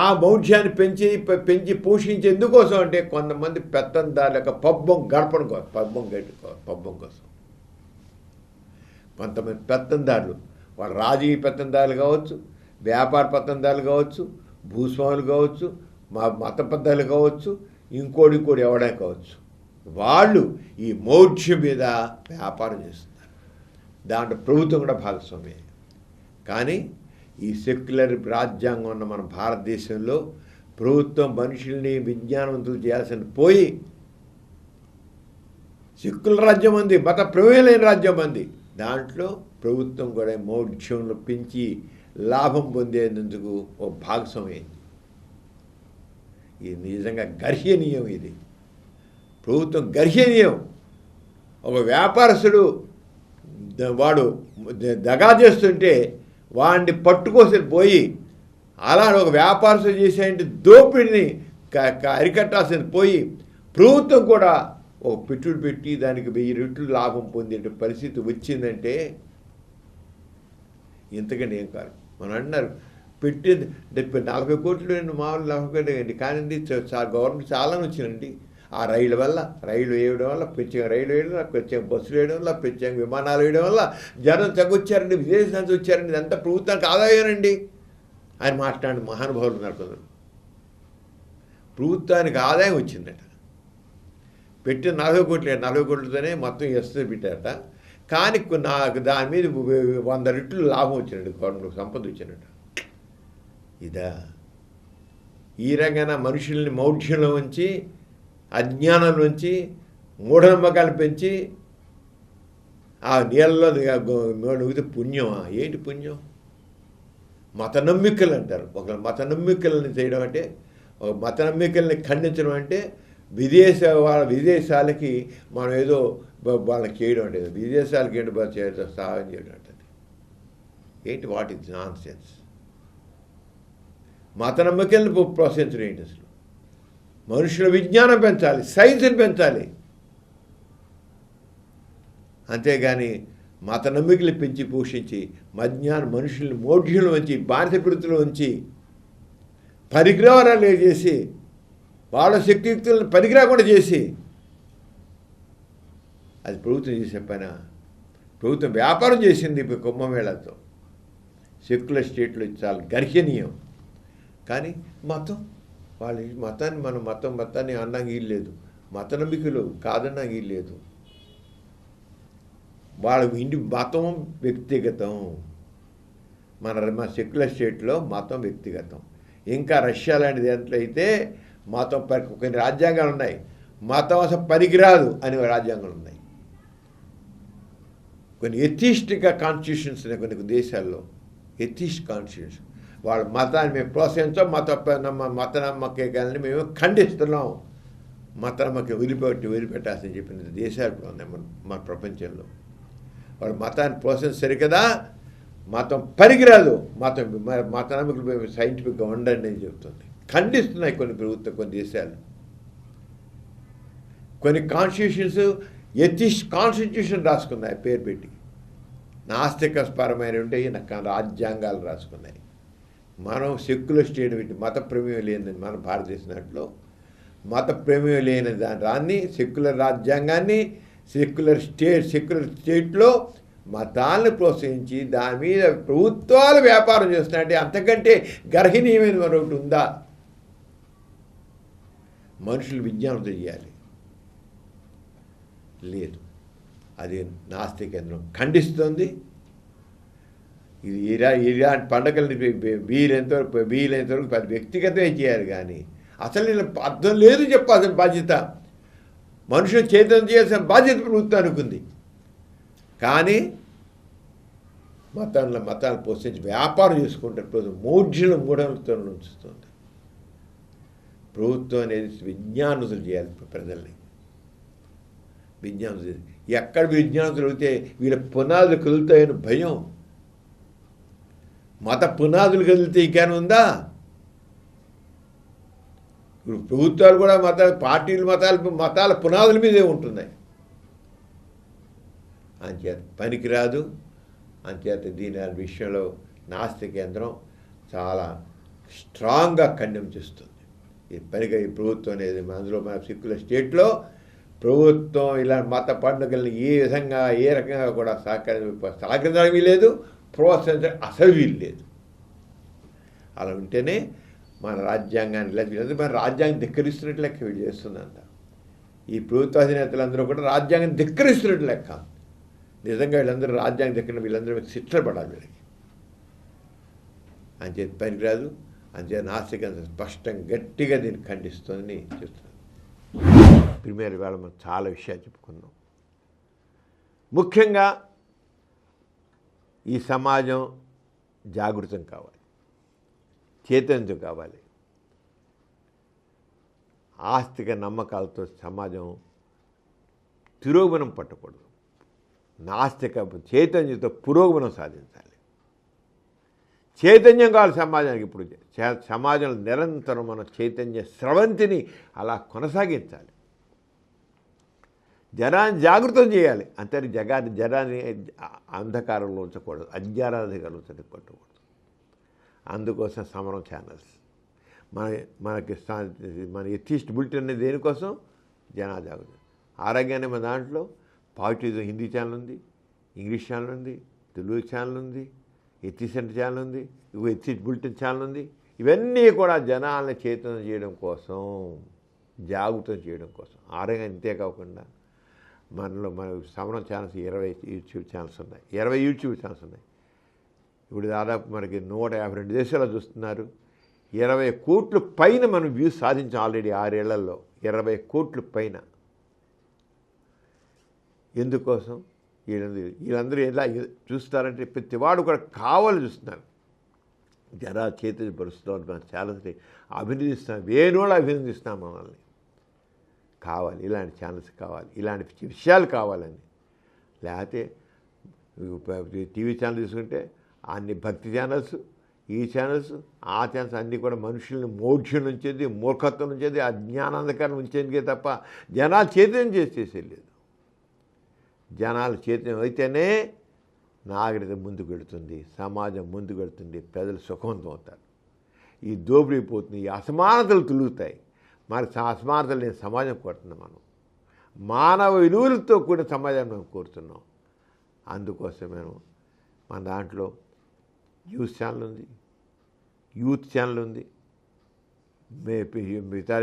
ఆ మౌఢ్యాన్ని పెంచి పోషించి ఎందుకోసం అంటే కొంతమంది పెత్తందారుల యొక్క పబ్బం కోసం. కొంతమంది పెత్తందారులు, వాళ్ళు రాజకీయ పెత్తందారులు కావచ్చు, వ్యాపార పెత్తందారులు కావచ్చు, భూస్వాములు కావచ్చు, మా మత పెద్దలు కావచ్చు, ఇంకోటి ఎవడైనా కావచ్చు, వాళ్ళు ఈ మౌఢ్యం మీద వ్యాపారం చేస్తున్నారు. దాంట్లో ప్రభుత్వం కూడా భాగస్వామ్యం. కానీ ఈ సెక్యులర్ రాజ్యాంగం ఉన్న మన భారతదేశంలో ప్రభుత్వం మనుషుల్ని విజ్ఞానవంతులు చేయాల్సిన పోయి సెక్యులర్ రాజ్యం ఉంది, మత ప్రమేయం లేని రాజ్యం ఉంది. దాంట్లో ప్రభుత్వం కూడా మౌఢ్యంలో పెంచి లాభం పొందేందుకు ఒక భాగస్వామైంది. ఇది నిజంగా గర్హనీయం. ఇది ప్రభుత్వం గర్హనీయం. ఒక వ్యాపారస్తుడు వాడు దగా చేస్తుంటే వాడిని పట్టుకోసి పోయి అలా ఒక వ్యాపారస్తుడు చేసే దోపిడిని అరికట్టాల్సింది పోయి ప్రభుత్వం కూడా ఒక పెట్టుబడి పెట్టి దానికి 1000 రెట్లు లాభం పొందే పరిస్థితి వచ్చిందంటే ఇంతకంటే ఏం కాదు. మనం అన్నారు పెట్టింది 40 కోట్లు మామూలు 40 కోట్లు అండి, కానీ గవర్నమెంట్ చాలా వచ్చిందండి. ఆ రైలు వల్ల, రైలు వేయడం వల్ల, ప్రత్యేక రైలు వేయడం వల్ల, ప్రత్యేక బస్సులు వేయడం వల్ల, ప్రత్యేక విమానాలు వేయడం వల్ల జనం తగ్గొచ్చారండి, విదేశాల నుంచి వచ్చారండి, ఇదంతా ప్రభుత్వానికి ఆదాయమేనండి ఆయన మాట్లాడిన మహానుభావులు ఉన్నారు. ప్రభుత్వానికి ఆదాయం వచ్చిందట. పెట్టిన 40 కోట్లు, 40 కోట్లతోనే మొత్తం ఎస్తో పెట్టారట. కానీ నాకు దాని మీద 100 రెట్లు లాభం వచ్చినట్టు, గవర్నమెంట్ సంపద వచ్చినట్టు. ఇదా ఈ రకంగా మనుషుల్ని మౌఢ్యంలో ఉంచి, అజ్ఞానం నుంచి, మూఢనమ్మకాలు పెంచి ఆ నీళ్ళలో నూగితే పుణ్యమా? ఏంటి పుణ్యం? మత నమ్మికలు అంటారు. ఒక మత నమ్మికలని చేయడం అంటే, ఒక మత నమ్మికల్ని ఖండించడం అంటే విదేశాలకి మనం ఏదో వాళ్ళకి చేయడం అంటే, విదేశాలకి ఏంటి చేయడం, సహాయం చేయడం అంటే ఏంటి? What is non sense? మత నమ్మకాలను ప్రోత్సహించడం ఏంటి? అసలు మనుషుల విజ్ఞానం పెంచాలి, సైన్స్ని పెంచాలి, అంతేగాని మత నమ్మికలు పెంచి పోషించి మనుషుల్ని మౌఢ్యంలో ఉంచి, బానిస పిడుతులో ఉంచి, పరిగ్రహాలు చేసి, వాళ్ళ శక్తియుక్తులను పనికిరాకుండా చేసి, అది ప్రభుత్వం చేసే పైన. ప్రభుత్వం వ్యాపారం చేసింది కుంభమేళాతో. సెక్యులర్ స్టేట్లో చాలా గర్హనీయం. కానీ వాళ్ళ మతాన్ని మతాన్ని అన్నాకి లేదు, మత నమ్మికలు కాదన్నాకి లేదు. వాళ్ళ ఇంటి మతం వ్యక్తిగతం. మన సెక్యులర్ స్టేట్లో మతం వ్యక్తిగతం. ఇంకా రష్యా లాంటిది ఎట్లయితే మతం కొన్ని రాజ్యాంగాలు ఉన్నాయి, మతం అసలు పనికిరాదు అని రాజ్యాంగాలు ఉన్నాయి. కొన్ని ఎథిస్టిక్ కాన్స్టిట్యూషన్స్ ఉన్నాయి కొన్ని దేశాల్లో, ఎథిస్ట్ కాన్స్టిట్యూషన్. వాళ్ళ మతాన్ని మేము ప్రోత్సహించాం, మత నమ్మకాలని మేము ఖండిస్తున్నాం, మత నమ్మకం వదిలిపెట్టాల్సింది చెప్పిన దేశాలు ఉన్నాయి మన ప్రపంచంలో. వాళ్ళ మతాన్ని ప్రోత్సహించారు కదా, మతం పనికిరాదు, మత నమ్మకలు మేము సైంటిఫిక్గా ఉండండి అని చెబుతుంది. ఖండిస్తున్నాయి కొన్ని ప్రభుత్వం, కొన్ని దేశాలు. కొన్ని కాన్స్టిట్యూషన్స్ ఎథిస్ట్ కాన్స్టిట్యూషన్ రాసుకున్నాయి పేరు పెట్టి, నాస్తికపరమైన ఉంటే రాజ్యాంగాలు రాసుకున్నాయి. మనం సెక్యులర్ స్టేట్ పెట్టి మత ప్రమేయం లేనిదని మన భారతదేశంలో మత ప్రమేయం లేని దాన్ని సెక్యులర్ రాజ్యాంగాన్ని సెక్యులర్ స్టేట్లో మతాలను ప్రోత్సహించి దాని మీద ప్రభుత్వాలు వ్యాపారం చేస్తున్నాయంటే అంతకంటే గర్హనీయమైన మరొకటి ఉందా? మనుషులు విజ్ఞానం చేయాలి, లేదు. అది నాస్తిక కేంద్రం ఖండిస్తుంది. ఇది ఇలాంటి పండుగల్ని వీలైనంతవరకు పెద్ద వ్యక్తిగతమే చేయాలి. కానీ అసలు నేను అర్థం లేదు చెప్పాల్సిన బాధ్యత, మనుషులు చైతన్యం చేయాల్సిన బాధ్యత ప్రభుత్వానికి ఉంది. కానీ మతాలను పోషించి వ్యాపారం చేసుకుంటారు. ప్రభుత్వం మూఢనమ్మకాలతో ఉంచుతుంది. ప్రభుత్వం అనేది విజ్ఞానతులు చేయాలి, ప్రజల్ని విజ్ఞానం. ఎక్కడ విజ్ఞానతులు అయితే వీళ్ళ పునాదులు కదులుతాయని భయం. మత పునాదులు కదిలితే ఇంకేమైనా ఉందా? ఇప్పుడు ప్రభుత్వాలు కూడా పార్టీలు మతాల పునాదుల మీదే ఉంటున్నాయి. అంచేత పనికిరాదు. అంచేత దీని విషయంలో నాస్తిక కేంద్రం చాలా స్ట్రాంగ్గా ఖండం చేస్తుంది. ఈ ప్రభుత్వం అనేది అందులో మన సెక్యులర్ స్టేట్లో ప్రభుత్వం ఇలా మత పండుగల్ని ఏ రకంగా కూడా సహకరించడం లేదు, ప్రోత్సహించడం అసలు వీలు లేదు. అలా ఉంటేనే మన రాజ్యాంగాన్ని వీళ్ళందరూ మన రాజ్యాంగం ధిక్కరిస్తున్నట్టు లెక్క వీళ్ళు చేస్తుందంట. ఈ ప్రభుత్వ అధినేతలందరూ కూడా రాజ్యాంగం ధిక్కరిస్తున్నట్టు లెక్క. నిజంగా వీళ్ళందరూ రాజ్యాంగం ధిక్కరిన వీళ్ళందరూ శిక్షలు పడాలి వీళ్ళకి. అంచేది పనికిరాదు. అంచేది నాస్తికం స్పష్టంగా గట్టిగా దీన్ని ఖండిస్తుందని చెప్తున్నాను. ప్రిమియర్ వేళ మనం చాలా విషయాలు చెప్పుకున్నాం. ముఖ్యంగా ఈ సమాజం జాగృతం కావాలి, చైతన్యం కావాలి. ఆస్తిక నమ్మకాలతో సమాజం తిరోగమనం పట్టకూడదు. నాస్తిక చైతన్యంతో పురోగమనం సాధించాలి. చైతన్యం కావాలి సమాజానికి. ఇప్పుడు సమాజంలో నిరంతరం మన చైతన్య స్రవంతిని అలా కొనసాగించాలి. జనాన్ని జాగృతం చేయాలి. అంతే జనాన్ని అంధకారంలో ఉంచకూడదు, అజ్ఞానాధికారంలో ఉంచకూడదు. అందుకోసం సమరం ఛానల్స్ మన ఎథిస్ట్ బులెటిన్ అనేది దేనికోసం? జనా జాగృతి. ఆరోగ్యాన్ని మన దాంట్లో పాజిటివ్ హిందీ ఛానల్ ఉంది, ఇంగ్లీష్ ఛానల్ ఉంది, తెలుగు ఛానల్ ఉంది, ఎథిస్ట్ ఛానల్ ఉంది, ఎథిస్ట్ బులెటిన్ ఛానల్ ఉంది. ఇవన్నీ కూడా జనాలను చైతన్యం చేయడం కోసం, జాగృతం చేయడం కోసం. ఆరోగ్యం ఇంతే కాకుండా మన సమరం ఛానల్స్ 20 యూట్యూబ్ ఛానల్స్ ఉన్నాయి. 20 యూట్యూబ్ ఛానల్స్ ఉన్నాయి. ఇప్పుడు దాదాపు మనకి 152 దేశాలు చూస్తున్నారు. 20 కోట్ల పైన మనం వ్యూస్ సాధించాం ఆల్రెడీ 6 ఏళ్లలో. 20 కోట్ల పైన. ఎందుకోసం? వీళ్ళందరూ ఎలా చూస్తారంటే ప్రతివాడు కూడా కావాలి చూస్తున్నారు. జరా చైతన్యపరుస్తున్నారు. మనం చాలా అభినందిస్తున్నాం, వేణోళ్ళు అభినందిస్తున్నాం మనల్ని. కావాలి ఇలాంటి ఛానల్స్ కావాలి, ఇలాంటి విషయాలు కావాలని. లేకపోతే టీవీ ఛానల్ తీసుకుంటే అన్ని భక్తి ఛానల్స్, ఈ ఛానల్స్, ఆ ఛానల్స్ అన్నీ కూడా మనుషుల్ని మోఢ్యం నుంచేది, మూర్ఖత్వం నుంచేది, అజ్ఞానాంధకారం ఉంచేందుకే తప్ప జనాలు చైతన్యం చేసేసేది. జనాలు చైతన్యం అయితేనే నాగరికత ముందుకు వెళుతుంది, సమాజం ముందుకు వెళుతుంది, ప్రజలు సుఖవంతం అవుతారు. ఈ దోపిడీ పోతుంది, ఈ అసమానతలు తొలుగుతాయి. మరి అసమానతలు లేని సమాజం కోరుతున్నాం. మనం మానవ విలువలతో కూడిన సమాజం మేము కోరుతున్నాం. అందుకోసం మేము మన దాంట్లో న్యూస్ ఛానల్ ఉంది, యూత్ ఛానల్ ఉంది, మిగతా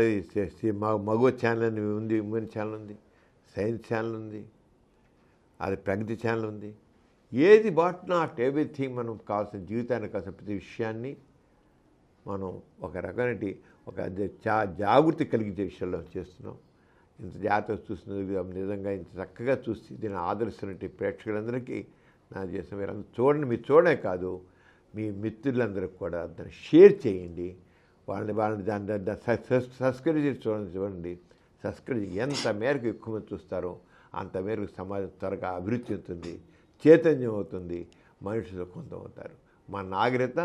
మగవ ఛానల్ ఉంది, ఉమెన్ ఛానల్ ఉంది, సైన్స్ ఛానల్ ఉంది, అది ప్రగతి ఛానల్ ఉంది. ఏది బాట్ నాట్ ఎవ్రీథింగ్ మనం కావాల్సిన జీవితానికి కావాల్సిన ప్రతి విషయాన్ని మనం ఒక రకమైన ఒక జాగృతి కలిగించే విషయంలో చేస్తున్నాం. ఇంత జాగ్రత్తగా చూస్తున్నది నిజంగా ఇంత చక్కగా చూసి దీన్ని ఆదరిస్తున్నట్టు ప్రేక్షకులందరికీ నా చేసిన మీరు చూడండి. మీరు చూడనే కాదు, మీ మిత్రులందరికీ కూడా దాన్ని షేర్ చేయండి. వాళ్ళని దాన్ని సబ్స్క్రైబ్ చేసి చూడండి. సబ్స్క్రైబ్ ఎంత మేరకు ఎక్కువ మంది చూస్తారో అంత మేరకు సమాజం త్వరగా అభివృద్ధి చెందుతుంది, చైతన్యం అవుతుంది, మనుషులు కొంత అవుతారు. మన నాగరికత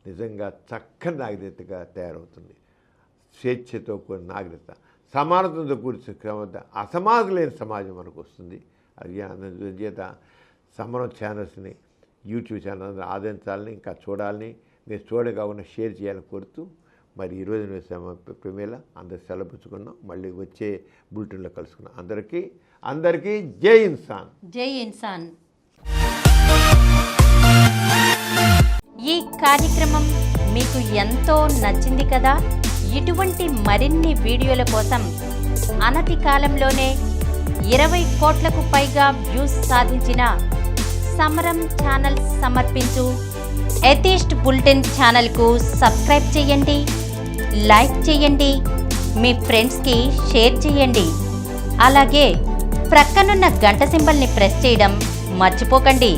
నిజంగా చక్కని నాగరికతగా తయారవుతుంది. స్వేచ్ఛతో కూడిన నాగరికత, సమానతతో కూడిన అసమానత లేని సమాజం మనకు వస్తుంది. అది చేత సమరం ఛానల్స్ని, యూట్యూబ్ ఛానల్ని ఆదరించాలని, ఇంకా చూడాలని, మీరు చూడడం కాకుండా షేర్ చేయాలని కోరుతూ మరి ఈరోజు ప్రేమేళ అందరు సెలవుపుచ్చుకున్నాం. మళ్ళీ వచ్చే బులెటిన్లో కలుసుకున్నాం. అందరికీ జై ఇన్సాన్. జై ఇన్సాన్. ఈ కార్యక్రమం మీకు ఎంతో నచ్చింది కదా. ఇటువంటి మరిన్ని వీడియోల కోసం అనతి కాలంలోనే 20 కోట్లకు పైగా వ్యూస్ సాధించిన సమరం ఛానల్ సమర్పించు ఎథిస్ట్ బులెటిన్ ఛానల్కు సబ్స్క్రైబ్ చేయండి, లైక్ చేయండి, మీ ఫ్రెండ్స్కి షేర్ చేయండి. అలాగే ప్రక్కనున్న గంట సింబల్ని ప్రెస్ చేయడం మర్చిపోకండి.